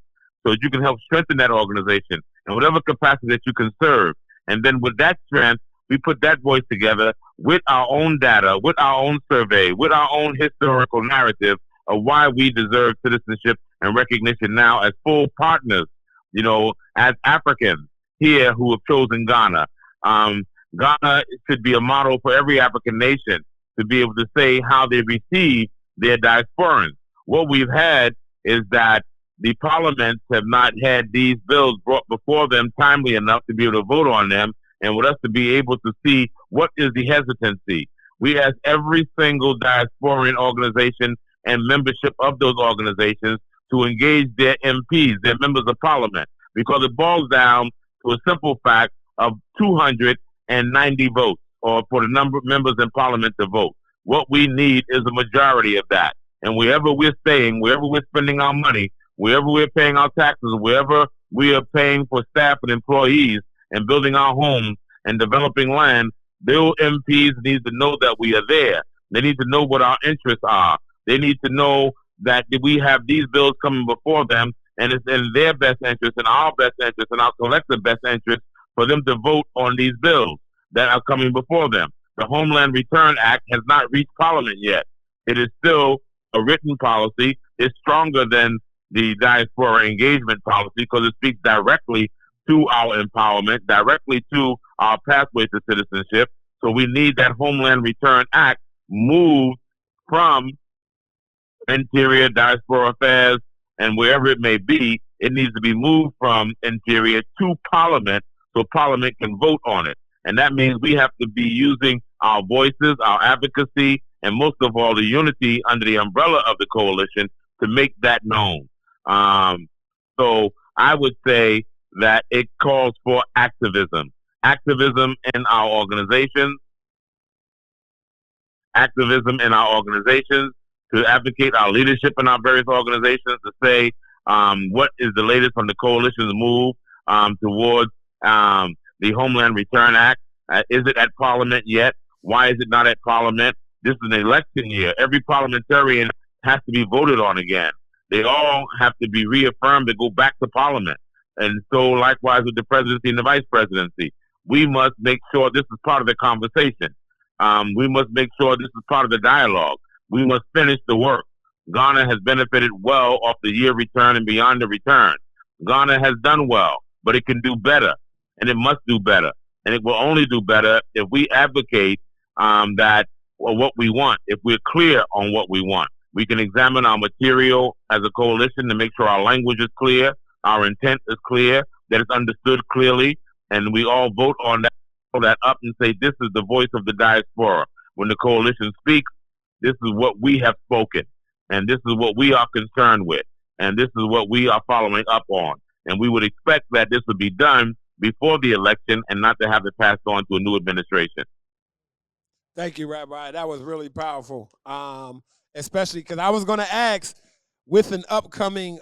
F: so that you can help strengthen that organization in whatever capacity that you can serve. And then with that strength, we put that voice together with our own data, with our own survey, with our own historical narrative of why we deserve citizenship and recognition now as full partners, as Africans here who have chosen Ghana. Ghana should be a model for every African nation to be able to say how they receive their diasporans. What we've had is that the parliaments have not had these bills brought before them timely enough to be able to vote on them, and with us to be able to see what is the hesitancy. We ask every single diasporan organization and membership of those organizations to engage their MPs, their members of parliament, because it boils down to a simple fact of 290 votes, or for the number of members in parliament to vote. What we need is a majority of that. And wherever we're staying, wherever we're spending our money, wherever we're paying our taxes, wherever we are paying for staff and employees and building our homes and developing land, those MPs need to know that we are there. They need to know what our interests are. They need to know that we have these bills coming before them, and it's in their best interest and our best interest and our collective best interest for them to vote on these bills that are coming before them. The Homeland Return Act has not reached Parliament yet. It is still a written policy. It's stronger than the diaspora engagement policy because it speaks directly to our empowerment, directly to our pathway to citizenship. So we need that Homeland Return Act moved from Interior, Diaspora Affairs, and wherever it may be. It needs to be moved from Interior to Parliament so Parliament can vote on it. And that means we have to be using our voices, our advocacy, and most of all, the unity under the umbrella of the coalition to make that known. So I would say that it calls for activism. Activism in our organizations. Activism in our organizations to advocate our leadership in our various organizations to say what is the latest on the coalition's move towards the Homeland Return Act. Is it at Parliament yet? Why is it not at Parliament? This is an election year. Every parliamentarian has to be voted on again. They all have to be reaffirmed to go back to Parliament. And so likewise with the presidency and the vice presidency. We must make sure this is part of the conversation. We must make sure this is part of the dialogue. We must finish the work. Ghana has benefited well off the year return and beyond the return. Ghana has done well, but it can do better, and it must do better. And it will only do better if we advocate what we want, if we're clear on what we want. We can examine our material as a coalition to make sure our language is clear, our intent is clear, that it's understood clearly, and we all vote on that, pull that up and say, this is the voice of the diaspora. When the coalition speaks, this is what we have spoken, and this is what we are concerned with, and this is what we are following up on. And we would expect that this would be done before the election and not to have it passed on to a new administration.
A: Thank you, Rabbi. That was really powerful, especially because I was going to ask, with an upcoming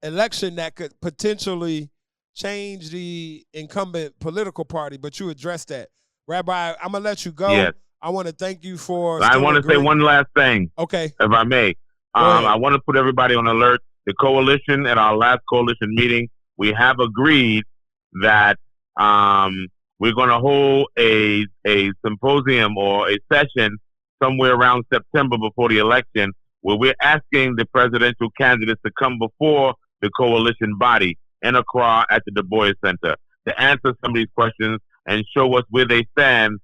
A: election that could potentially change the incumbent political party, but you addressed that. Rabbi, I'm going to let you go.
F: Yes.
A: I want to thank you for...
F: I want to say one last thing,
A: okay,
F: if I may. I want to put everybody on alert. The coalition, at our last coalition meeting, we have agreed that we're going to hold a symposium or a session somewhere around September before the election, where we're asking the presidential candidates to come before the coalition body in Accra at the Du Bois Center to answer some of these questions and show us where they stand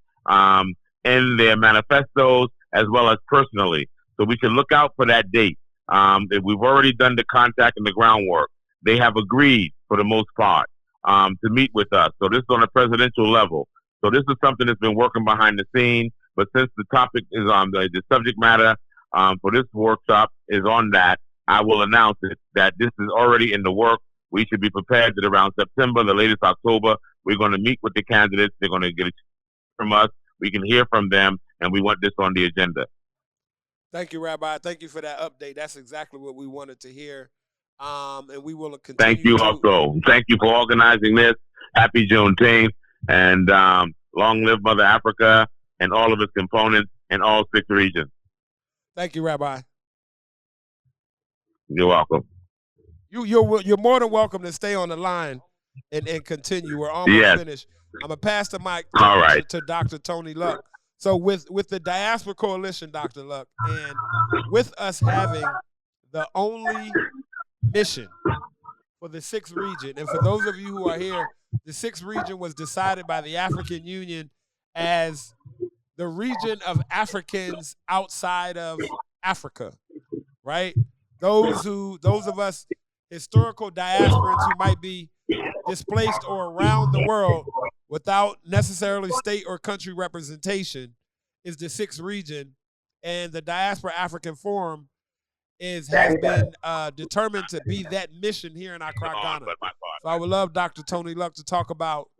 F: in their manifestos as well as personally. So we can look out for that date. We've already done the contact and the groundwork. They have agreed, for the most part, to meet with us. So this is on a presidential level. So this is something that's been working behind the scenes. But since the topic is on the subject matter for this workshop is on that, I will announce it that this is already in the work. We should be prepared that around September, the latest October, we're going to meet with the candidates. They're going to get it from us. We can hear from them, and we want this on the agenda.
A: Thank you, Rabbi. Thank you for that update. That's exactly what we wanted to hear. And we will continue.
F: Thank you also. Thank you for organizing this. Happy Juneteenth. And long live Mother Africa and all of its components in all 6 regions.
A: Thank you, Rabbi.
F: You're welcome.
A: You're more than welcome to stay on the line and continue. We're almost finished. I'm going to pass the mic
F: All right.
A: to Dr. Toni Luck. So with the Diaspora Coalition, Dr. Luck, and with us having the only mission for the 6th region, and for those of you who are here, the 6th region was decided by the African Union as the region of Africans outside of Africa, right? Those of us historical diasporans who might be displaced or around the world without necessarily state or country representation is the 6th region, and the Diaspora African Forum has been determined to be that mission here in Accra, Ghana. So I would love Dr. Toni Luck to talk about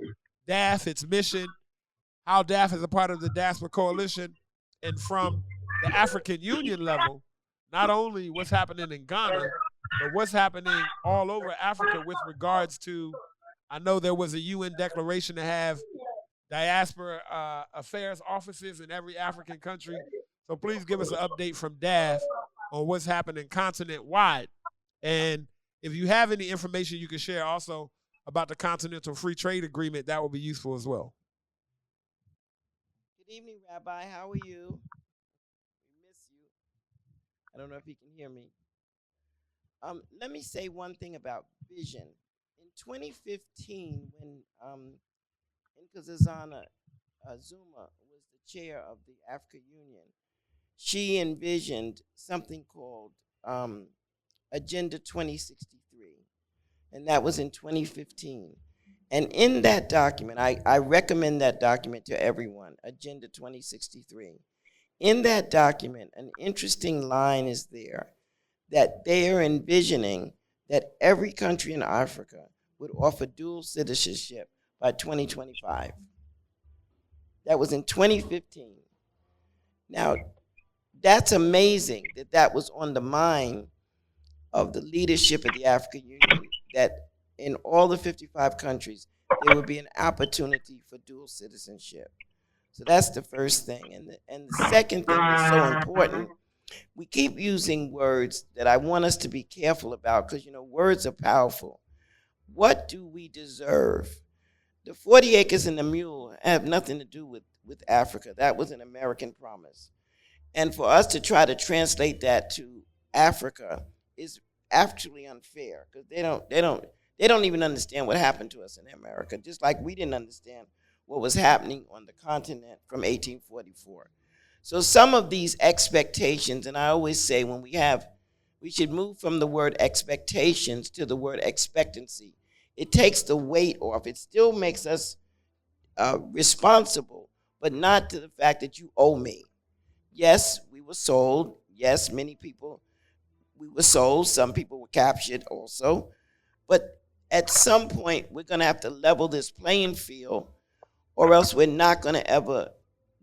A: DAF, its mission, how DAF is a part of the Diaspora Coalition, and from the African Union level, not only what's happening in Ghana, but what's happening all over Africa with regards to, I know there was a UN declaration to have diaspora affairs offices in every African country. So please give us an update from DAF on what's happening continent-wide. And if you have any information you can share also about the Continental Free Trade Agreement, that would be useful as well.
D: Good evening, Rabbi. How are you? We miss you. I don't know if you can hear me. Let me say one thing about vision. In 2015, when Nkosazana Zuma was the chair of the African Union, she envisioned something called Agenda 2063, and that was in 2015. And in that document, I recommend that document to everyone, Agenda 2063. In that document, an interesting line is there that they are envisioning that every country in Africa would offer dual citizenship by 2025. That was in 2015. Now, that's amazing that that was on the mind of the leadership of the African Union, that in all the 55 countries, there would be an opportunity for dual citizenship. So that's the first thing. And the second thing that's so important, we keep using words that I want us to be careful about because, words are powerful. What do we deserve? The 40 acres and the mule have nothing to do with Africa. That was an American promise. And for us to try to translate that to Africa is actually unfair because they don't even understand what happened to us in America, just like we didn't understand what was happening on the continent from 1844. So some of these expectations, and I always say we should move from the word expectations to the word expectancy. It takes the weight off. It still makes us responsible, but not to the fact that you owe me. Yes, we were sold. Yes, many people, we were sold. Some people were captured also. But at some point, we're going to have to level this playing field, or else we're not going to ever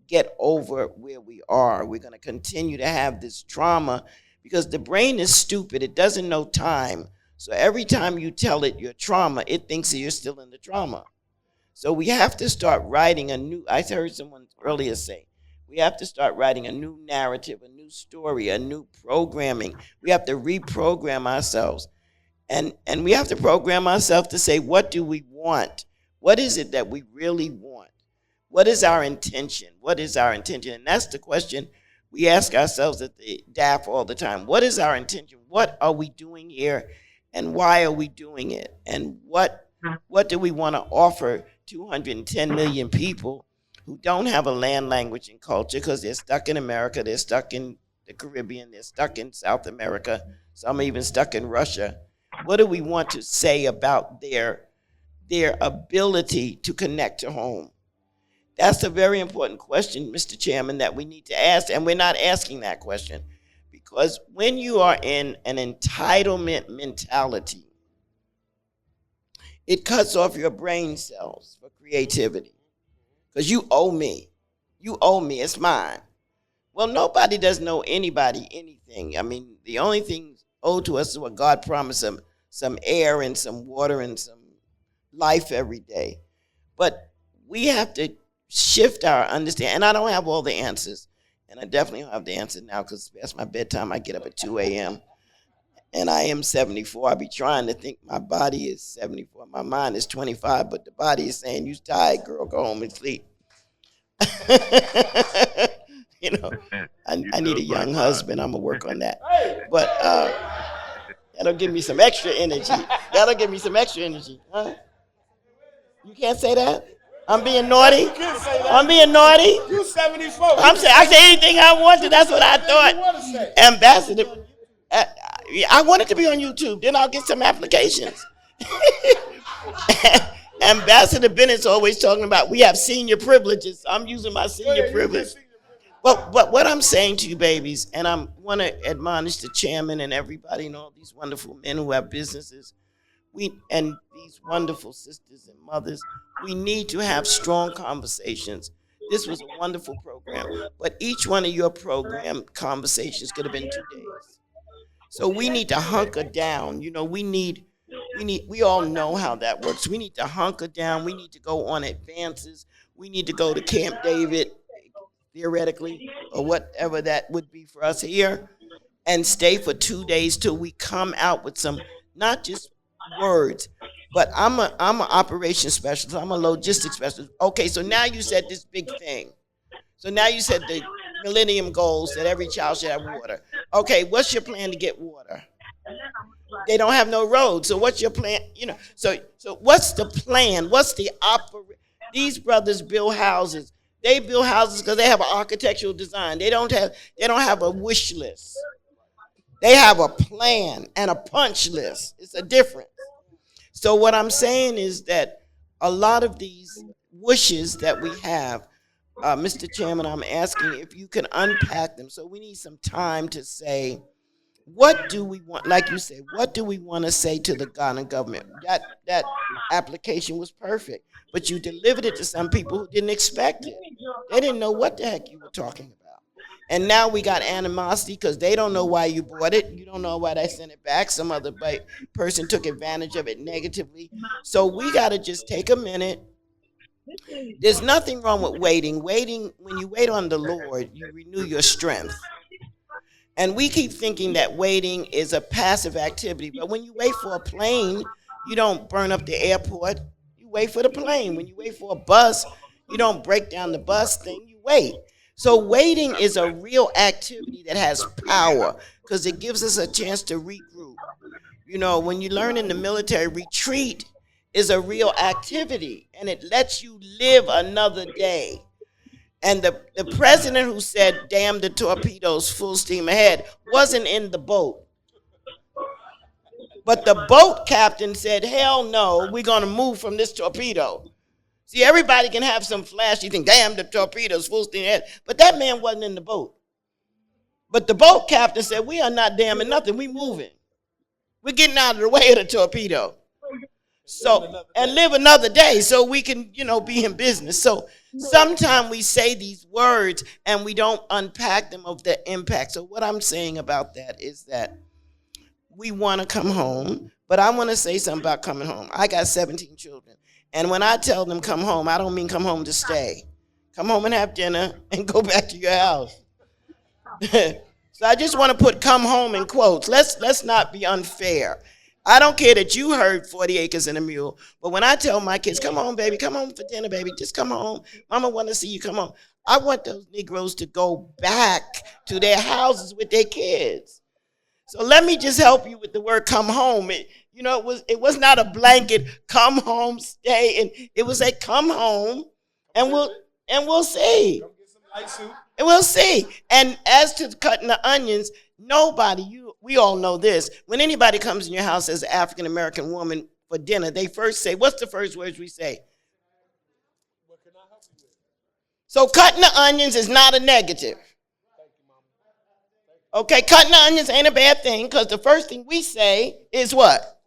D: get over where we are. We're going to continue to have this trauma because the brain is stupid. It doesn't know time. So every time you tell it your trauma, it thinks that you're still in the trauma. So we have to start writing a new, I heard someone earlier say, we have to start writing a new narrative, a new story, a new programming. We have to reprogram ourselves. And we have to program ourselves to say, what do we want? What is it that we really want? What is our intention? What is our intention? And that's the question we ask ourselves at the DAF all the time. What is our intention? What are we doing here? And why are we doing it? And what do we want to offer 210 million people who don't have a land, language, and culture because they're stuck in America, they're stuck in the Caribbean, they're stuck in South America, some are even stuck in Russia. What do we want to say about their ability to connect to home? That's a very important question, Mr. Chairman, that we need to ask, and we're not asking that question. Because when you are in an entitlement mentality, it cuts off your brain cells for creativity. Because you owe me. You owe me. It's mine. Well, nobody doesn't owe anybody anything. I mean, the only thing owed to us is what God promised them, some air and some water and some life every day. But we have to shift our understanding. And I don't have all the answers. And I definitely don't have the answer now because it's past my bedtime. I get up at 2 a.m. and I am 74. I be trying to think my body is 74. My mind is 25, but the body is saying, you tired, girl, go home and sleep. You know, I need a young husband. I'm going to work on that. But that'll give me some extra energy. That'll give me some extra energy. Huh? You can't say that? I'm being naughty? I'm being naughty?
A: You 74.
D: I say anything I want to. That's what I thought. Ambassador, I wanted to be on YouTube. Then I'll get some applications. Ambassador Bennett's always talking about we have senior privileges. I'm using my senior privilege. But what I'm saying to you, babies, and I want to admonish the chairman and everybody and all these wonderful men who have businesses, and these wonderful sisters and mothers, we need to have strong conversations. This was a wonderful program, but each one of your program conversations could have been 2 days. So we need to hunker down. You know, we all know how that works. We need to hunker down. We need to go on advances. We need to go to Camp David, theoretically, or whatever that would be for us here, and stay for 2 days till we come out with some, not just words, but I'm an operations specialist. I'm a logistics specialist. Okay, so now you said this big thing. So now you said the Millennium Goals that every child should have water. Okay, what's your plan to get water? They don't have no roads. So what's your plan? You know, so what's the plan? What's the These brothers build houses. They build houses because they have an architectural design. They don't have a wish list. They have a plan and a punch list. It's a difference. So what I'm saying is that a lot of these wishes that we have, Mr. Chairman, I'm asking if you can unpack them. So we need some time to say, what do we want? Like you said, what do we want to say to the Ghana government? That application was perfect, but you delivered it to some people who didn't expect it. They didn't know what the heck you were talking about. And now we got animosity because they don't know why you bought it. You don't know why they sent it back. Some other person took advantage of it negatively. So we got to just take a minute. There's nothing wrong with waiting. Waiting, when you wait on the Lord, you renew your strength. And we keep thinking that waiting is a passive activity. But when you wait for a plane, you don't burn up the airport. You wait for the plane. When you wait for a bus, you don't break down the bus thing. You wait. So waiting is a real activity that has power because it gives us a chance to regroup. You know, when you learn in the military, retreat is a real activity and it lets you live another day. And the president who said, damn the torpedoes, full steam ahead, wasn't in the boat. But the boat captain said, hell no, we're going to move from this torpedo. See, everybody can have some flash. You think, damn, the torpedoes, full steam ahead. But that man wasn't in the boat. But the boat captain said, we are not damming nothing. We moving. We're getting out of the way of the torpedo. So, and live another day so we can, be in business. So sometimes we say these words and we don't unpack them of the impact. So what I'm saying about that is that we want to come home, but I want to say something about coming home. I got 17 children. And when I tell them come home, I don't mean come home to stay. Come home and have dinner and go back to your house. So I just want to put come home in quotes. Let's not be unfair. I don't care that you heard 40 acres and a mule, but when I tell my kids, come home, baby, come home for dinner, baby, just come home. Mama want to see you come home. I want those Negroes to go back to their houses with their kids. So let me just help you with the word come home. It was not a blanket, come home, stay, and it was a come home, and we'll see. And we'll see. And as to cutting the onions, we all know this. When anybody comes in your house as an African-American woman for dinner, they first say, what's the first words we say? What can I help you with? So cutting the onions is not a negative. Okay, cutting the onions ain't a bad thing because the first thing we say is what?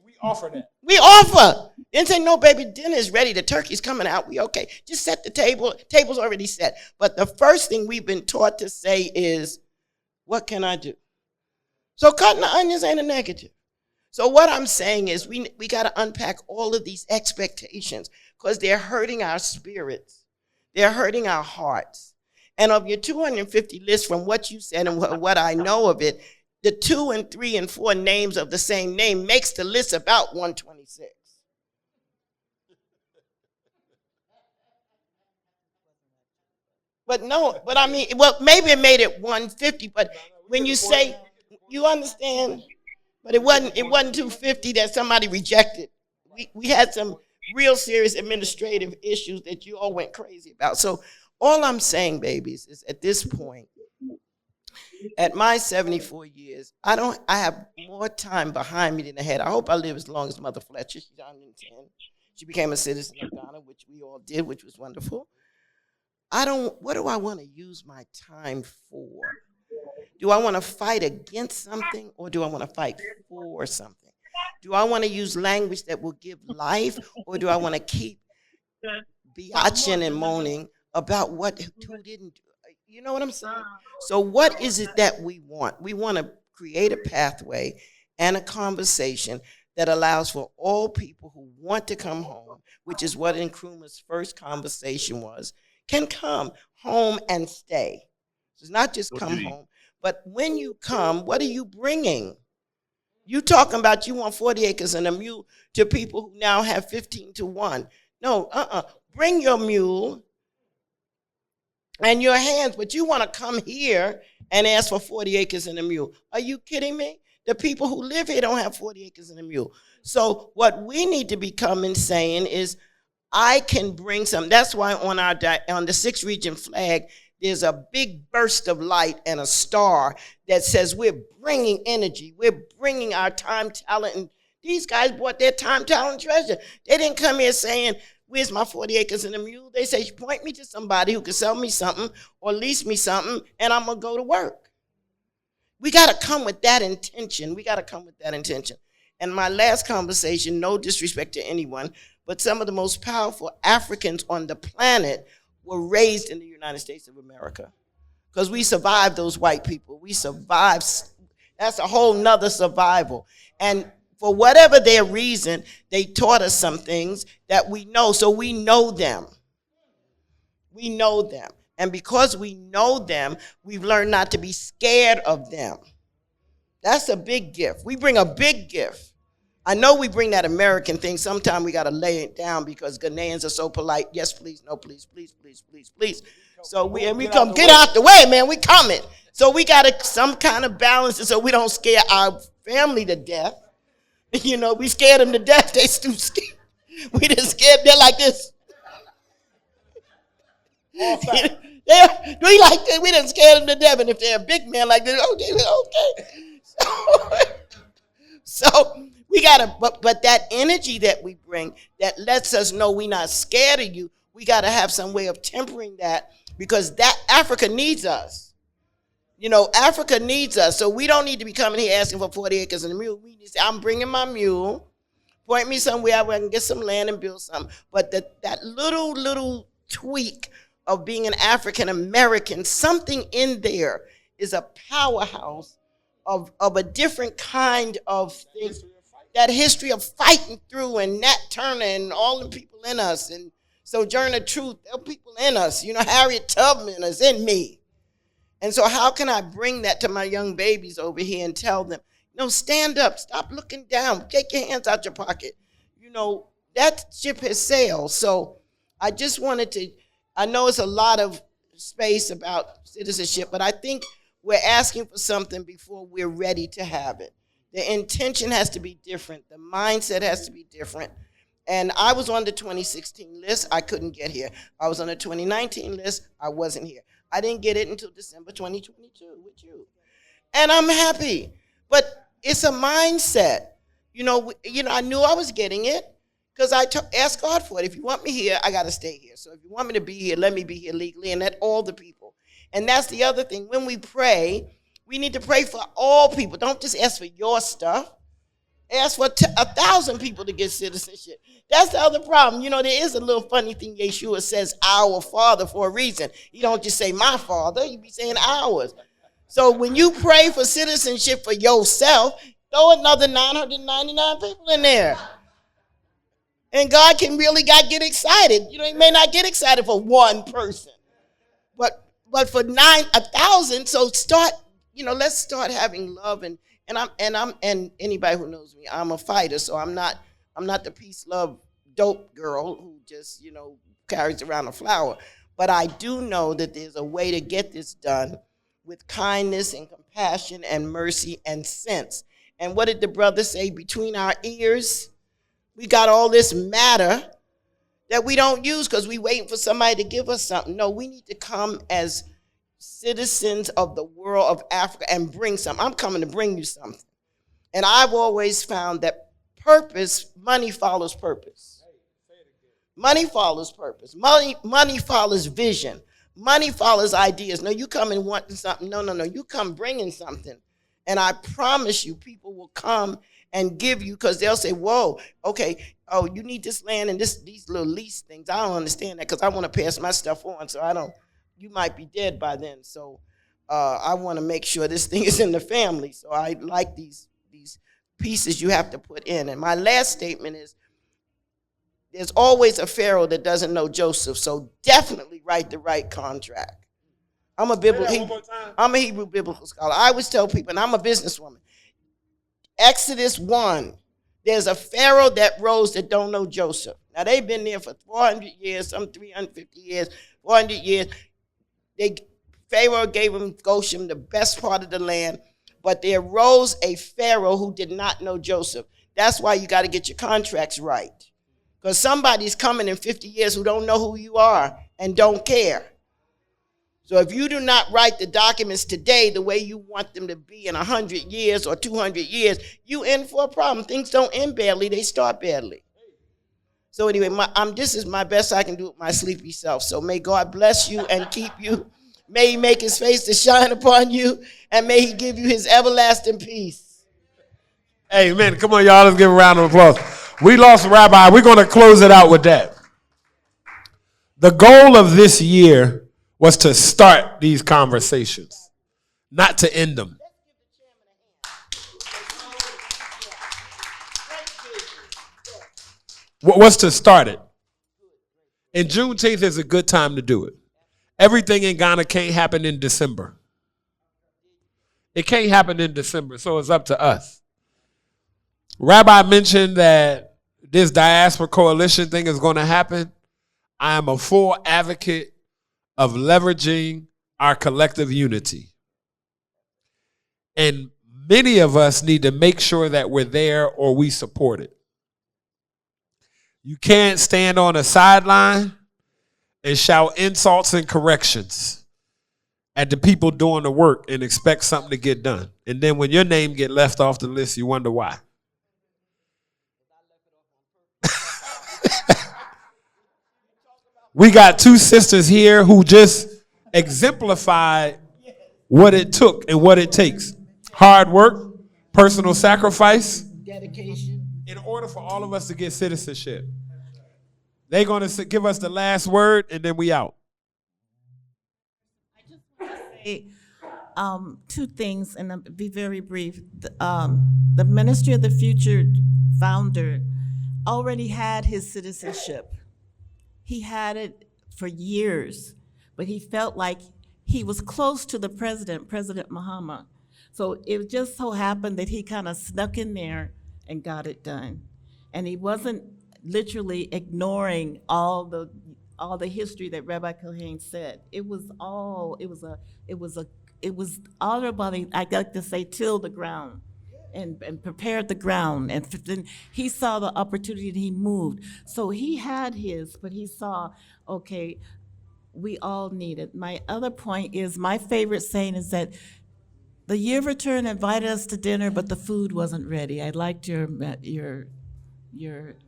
A: We offer that.
D: We offer. Then say, no, baby, dinner is ready. The turkey's coming out. We okay. Just set the table. Table's already set. But the first thing we've been taught to say is, what can I do? So cutting the onions ain't a negative. So what I'm saying is we got to unpack all of these expectations because they're hurting our spirits. They're hurting our hearts. And of your 250 list from what you said and what I know of it, the 2 and 3 and 4 names of the same name makes the list about 126. But no, but I mean, well, maybe it made it 150, but when you say, you understand, but it wasn't 250 that somebody rejected. We had some real serious administrative issues that you all went crazy about. So all I'm saying, babies, is at this point, at my 74 years, I have more time behind me than ahead. I hope I live as long as Mother Fletcher. She's 110. She became a citizen of Ghana, which we all did, which was wonderful. What do I want to use my time for? Do I want to fight against something, or do I want to fight for something? Do I want to use language that will give life, or do I want to keep biatching and moaning about who didn't do? You know what I'm saying? So what is it that we want? We want to create a pathway and a conversation that allows for all people who want to come home, which is what Nkrumah's first conversation was, can come home and stay. So it's not just come home, but when you come, what are you bringing? You talking about you want 40 acres and a mule to people who now have 15-1. No, bring your mule and your hands, but you want to come here and ask for 40 acres and a mule. Are you kidding me? The people who live here don't have 40 acres and a mule. So what we need to be coming saying is, I can bring some. That's why on the 6th region flag, there's a big burst of light and a star that says we're bringing energy. We're bringing our time, talent. And these guys brought their time, talent, and treasure. They didn't come here saying, where's my 40 acres and a mule? They say, point me to somebody who can sell me something or lease me something, and I'm going to go to work. We got to come with that intention. And my last conversation, no disrespect to anyone, but some of the most powerful Africans on the planet were raised in the United States of America. Because we survived those white people. We survived. That's a whole nother survival. And for whatever their reason, they taught us some things that we know. So we know them. We know them. And because we know them, we've learned not to be scared of them. That's a big gift. We bring a big gift. I know we bring that American thing. Sometimes we got to lay it down because Ghanaians are so polite. Yes, please. No, please, please, please, please, please. So we come, get out the way, man. We coming. So we got some kind of balance so we don't scare our family to death. You know, we scared them to death. They too scared. We just scared. They're like this. We done scared them to death. And if they're a big man like this, okay. So we gotta, but that energy that we bring that lets us know we're not scared of you, we gotta have some way of tempering that, because that Africa needs us. You know, Africa needs us. So we don't need to be coming here asking for 40 acres and a mule. We need to say, I'm bringing my mule. Point me somewhere where I can get some land and build something. But that little tweak of being an African American, something in there is a powerhouse of a different kind of thing. That history of fighting through, and Nat Turner and all the people in us, and Sojourner Truth, there are people in us. You know, Harriet Tubman is in me. And so how can I bring that to my young babies over here and tell them, no, stand up, stop looking down, take your hands out your pocket. You know, that ship has sailed. So I just wanted to, I know it's a lot of space about citizenship, but I think we're asking for something before we're ready to have it. The intention has to be different. The mindset has to be different. And I was on the 2016 list. I couldn't get here. I was on the 2019 list. I wasn't here. I didn't get it until December 2022 with you. And I'm happy. But it's a mindset. You know, I knew I was getting it because I asked God for it. If you want me here, I got to stay here. So if you want me to be here, let me be here legally, and let all the people. And that's the other thing. When we pray, we need to pray for all people. Don't just ask for your stuff. Ask for 1,000 people to get citizenship. That's the other problem. You know, there is a little funny thing. Yeshua says our Father for a reason. He don't just say my Father. He be saying ours. So when you pray for citizenship for yourself, throw another 999 people in there. And God can really get excited. You know, he may not get excited for one person. But for 1,000, so start let's start having love and anybody who knows me, I'm a fighter, so I'm not the peace, love, dope girl who just, carries around a flower. But I do know that there's a way to get this done with kindness and compassion and mercy and sense. And what did the brother say? Between our ears, we got all this matter that we don't use because we waiting for somebody to give us something. No, we need to come as citizens of the world of Africa and bring something. I'm coming to bring you something. And I've always found that money follows purpose. Money follows purpose. Money follows vision. Money follows ideas. No, you come and wanting something. No. You come bringing something. And I promise you, people will come and give you because they'll say, whoa, okay, oh, you need this land and these little lease things. I don't understand that because I want to pass my stuff on. So you might be dead by then. So I want to make sure this thing is in the family. So I like these pieces you have to put in. And my last statement is, there's always a Pharaoh that doesn't know Joseph, so definitely write the right contract. I'm a Hebrew biblical scholar. I always tell people, and I'm a businesswoman, Exodus 1, there's a Pharaoh that rose that don't know Joseph. Now, they've been there for 400 years, some 350 years, 400 years. Pharaoh gave him Goshen, the best part of the land, but there rose a Pharaoh who did not know Joseph. That's why you got to get your contracts right. Because somebody's coming in 50 years who don't know who you are and don't care. So if you do not write the documents today the way you want them to be in 100 years or 200 years, you in for a problem. Things don't end badly, they start badly. So anyway, this is my best I can do with my sleepy self. So may God bless you and keep you. May he make his face to shine upon you, and may he give you his everlasting peace.
A: Amen. Come on, y'all. Let's give a round of applause. We lost Rabbi. We're going to close it out with that. The goal of this year was to start these conversations, not to end them. What was to start it? And Juneteenth is a good time to do it. Everything in Ghana can't happen in December. It can't happen in December, so it's up to us. Rabbi mentioned that this diaspora coalition thing is going to happen. I am a full advocate of leveraging our collective unity. And many of us need to make sure that we're there or we support it. You can't stand on a sideline and shout insults and corrections at the people doing the work and expect something to get done. And then when your name get left off the list, you wonder why. We got two sisters here who just exemplified what it took and what it takes. Hard work, personal sacrifice,
D: Dedication.
A: in order for all of us to get citizenship. They're going to give us the last word, and then we out.
C: I just want to say two things, and I'll be very brief. The Ministry of the Future founder already had his citizenship. He had it for years, but he felt like he was close to the president, President Muhammad. So it just so happened that he kind of snuck in there and got it done. And he wasn't literally ignoring all the history that Rabbi Kohain said. It was honorable, I like to say, till the ground. And prepared the ground, and then he saw the opportunity and he moved. So he had his, but he saw, okay, we all need it. My other point is, my favorite saying is that the year of return invited us to dinner, but the food wasn't ready. I liked your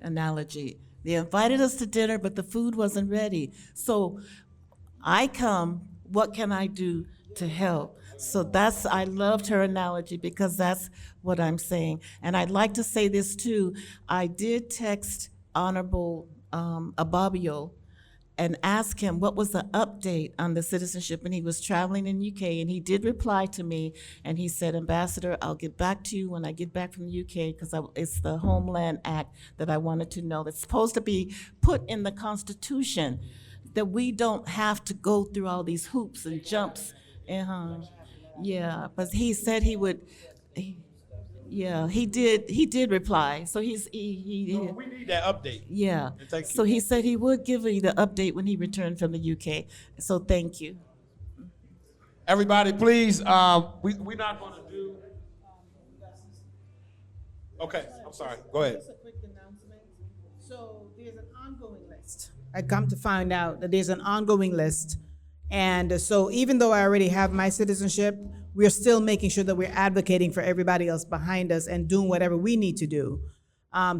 C: analogy. They invited us to dinner, but the food wasn't ready. So I come, what can I do to help? So I loved her analogy because that's what I'm saying. And I'd like to say this too. I did text Honorable Abode and ask him what was the update on the citizenship, and he was traveling in UK, and he did reply to me, and he said, Ambassador, I'll get back to you when I get back from the UK, because it's the Homeland Act that I wanted to know. That's supposed to be put in the Constitution, that we don't have to go through all these hoops and jumps. Yeah, but he said he would. Yeah, he did reply. So he
A: We need that update.
C: yeah.
A: And thank
C: So
A: you.
C: he said he would give you the update when he returned from the UK. So thank you.
A: Everybody, please, we're not going to do. Okay, I'm sorry. Go ahead.
B: Just a quick announcement. So there's an ongoing list. I come to find out that there's an ongoing list. And so even though I already have my citizenship, we're still making sure that we're advocating for everybody else behind us and doing whatever we need to do.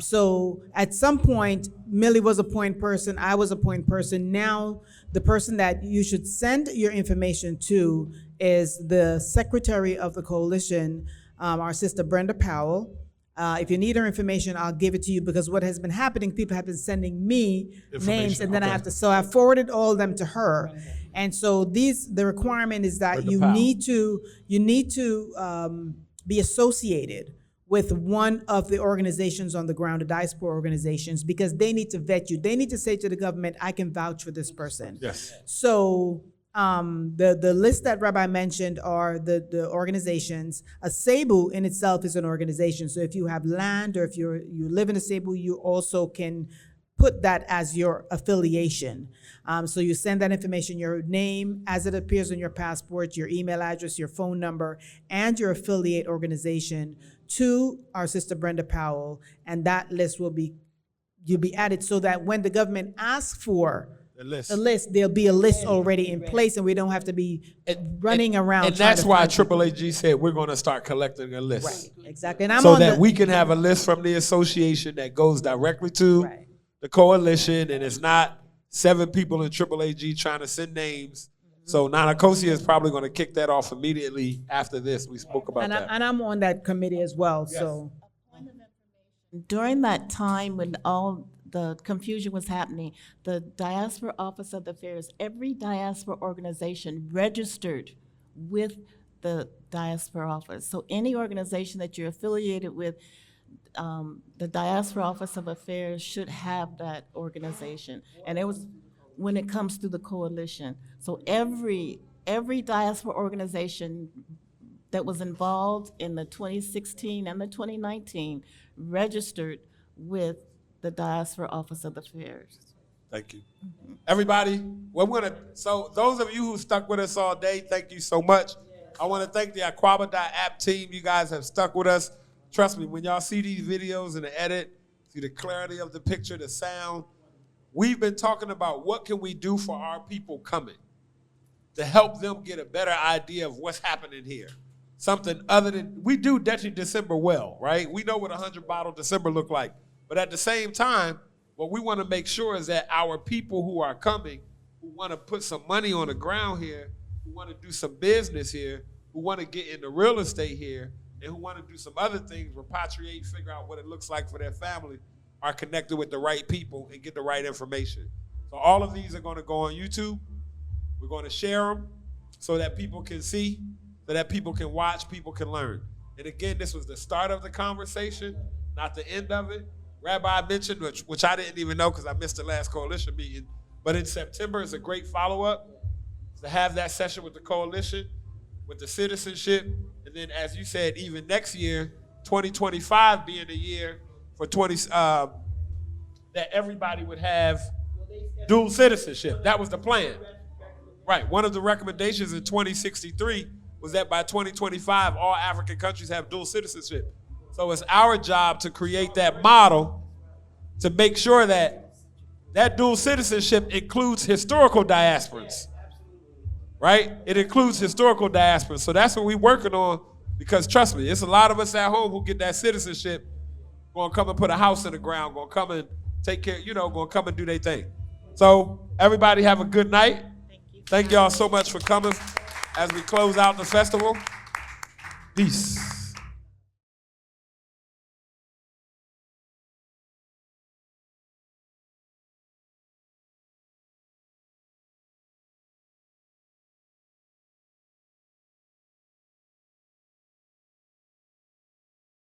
B: So at some point, Millie was a point person, I was a point person. Now, the person that you should send your information to is the secretary of the coalition, our sister Brenda Powell. If you need her information, I'll give it to you, because what has been happening, people have been sending me names, and then I have to, so I forwarded all of them to her. And so the requirement is that you need to be associated with one of the organizations on the ground, the diaspora organizations, because they need to vet you. They need to say to the government, I can vouch for this person.
A: Yes.
B: So the list that Rabbi mentioned are the organizations. A Cebu in itself is an organization. So if you have land or if you live in a Cebu, you also can put that as your affiliation. So you send that information, your name as it appears on your passport, your email address, your phone number, and your affiliate organization to our sister Brenda Powell, and that list you'll be added, so that when the government asks for the list, there'll be a list already in place, and we don't have to be running around.
A: And that's why AAAG said we're going to start collecting a list.
B: Right, exactly. And I'm
A: so
B: on
A: that we can have a list from the association that goes directly to the coalition, and it's not 7 people in AAAG trying to send names. So Nanakosia is probably going to kick that off immediately after this. We spoke about that.
B: And I'm on that committee as well,
A: Yes.
B: so.
C: During that time when all the confusion was happening, the Diaspora Office of Affairs, every diaspora organization registered with the Diaspora Office. So any organization that you're affiliated with, the Diaspora Office of Affairs should have that organization. And it was when it comes to the coalition. So every diaspora organization that was involved in the 2016 and the 2019 registered with the Diaspora Office of Affairs.
A: Thank you. Everybody, so those of you who stuck with us all day, thank you so much. I want to thank the Aquaba.app team. You guys have stuck with us. Trust me, when y'all see these videos and the edit, see the clarity of the picture, the sound, we've been talking about what can we do for our people coming to help them get a better idea of what's happening here. Something other than, we do Dutchy December well, right? We know what 100-bottle December look like. But at the same time, what we want to make sure is that our people who are coming, who want to put some money on the ground here, who want to do some business here, who want to get into real estate here, and who want to do some other things, repatriate, figure out what it looks like for their family, are connected with the right people and get the right information. So all of these are going to go on YouTube. We're going to share them so that people can see, so that people can watch, people can learn. And again, this was the start of the conversation, not the end of it. Rabbi mentioned, which I didn't even know because I missed the last coalition meeting, but in September is a great follow-up to have that session with the coalition, with the citizenship, and then as you said, even next year, 2025 being the year for that everybody would have dual citizenship. That was the plan. Right, one of the recommendations in 2063 was that by 2025, all African countries have dual citizenship. So it's our job to create that model to make sure that that dual citizenship includes historical diasporans, right? It includes historical diasporans. So that's what we're working on, because trust me, it's a lot of us at home who get that citizenship, gonna come and put a house in the ground, gonna come and take care, gonna come and do their thing. So everybody have a good night. Thank y'all so much for coming as we close out the festival. Peace.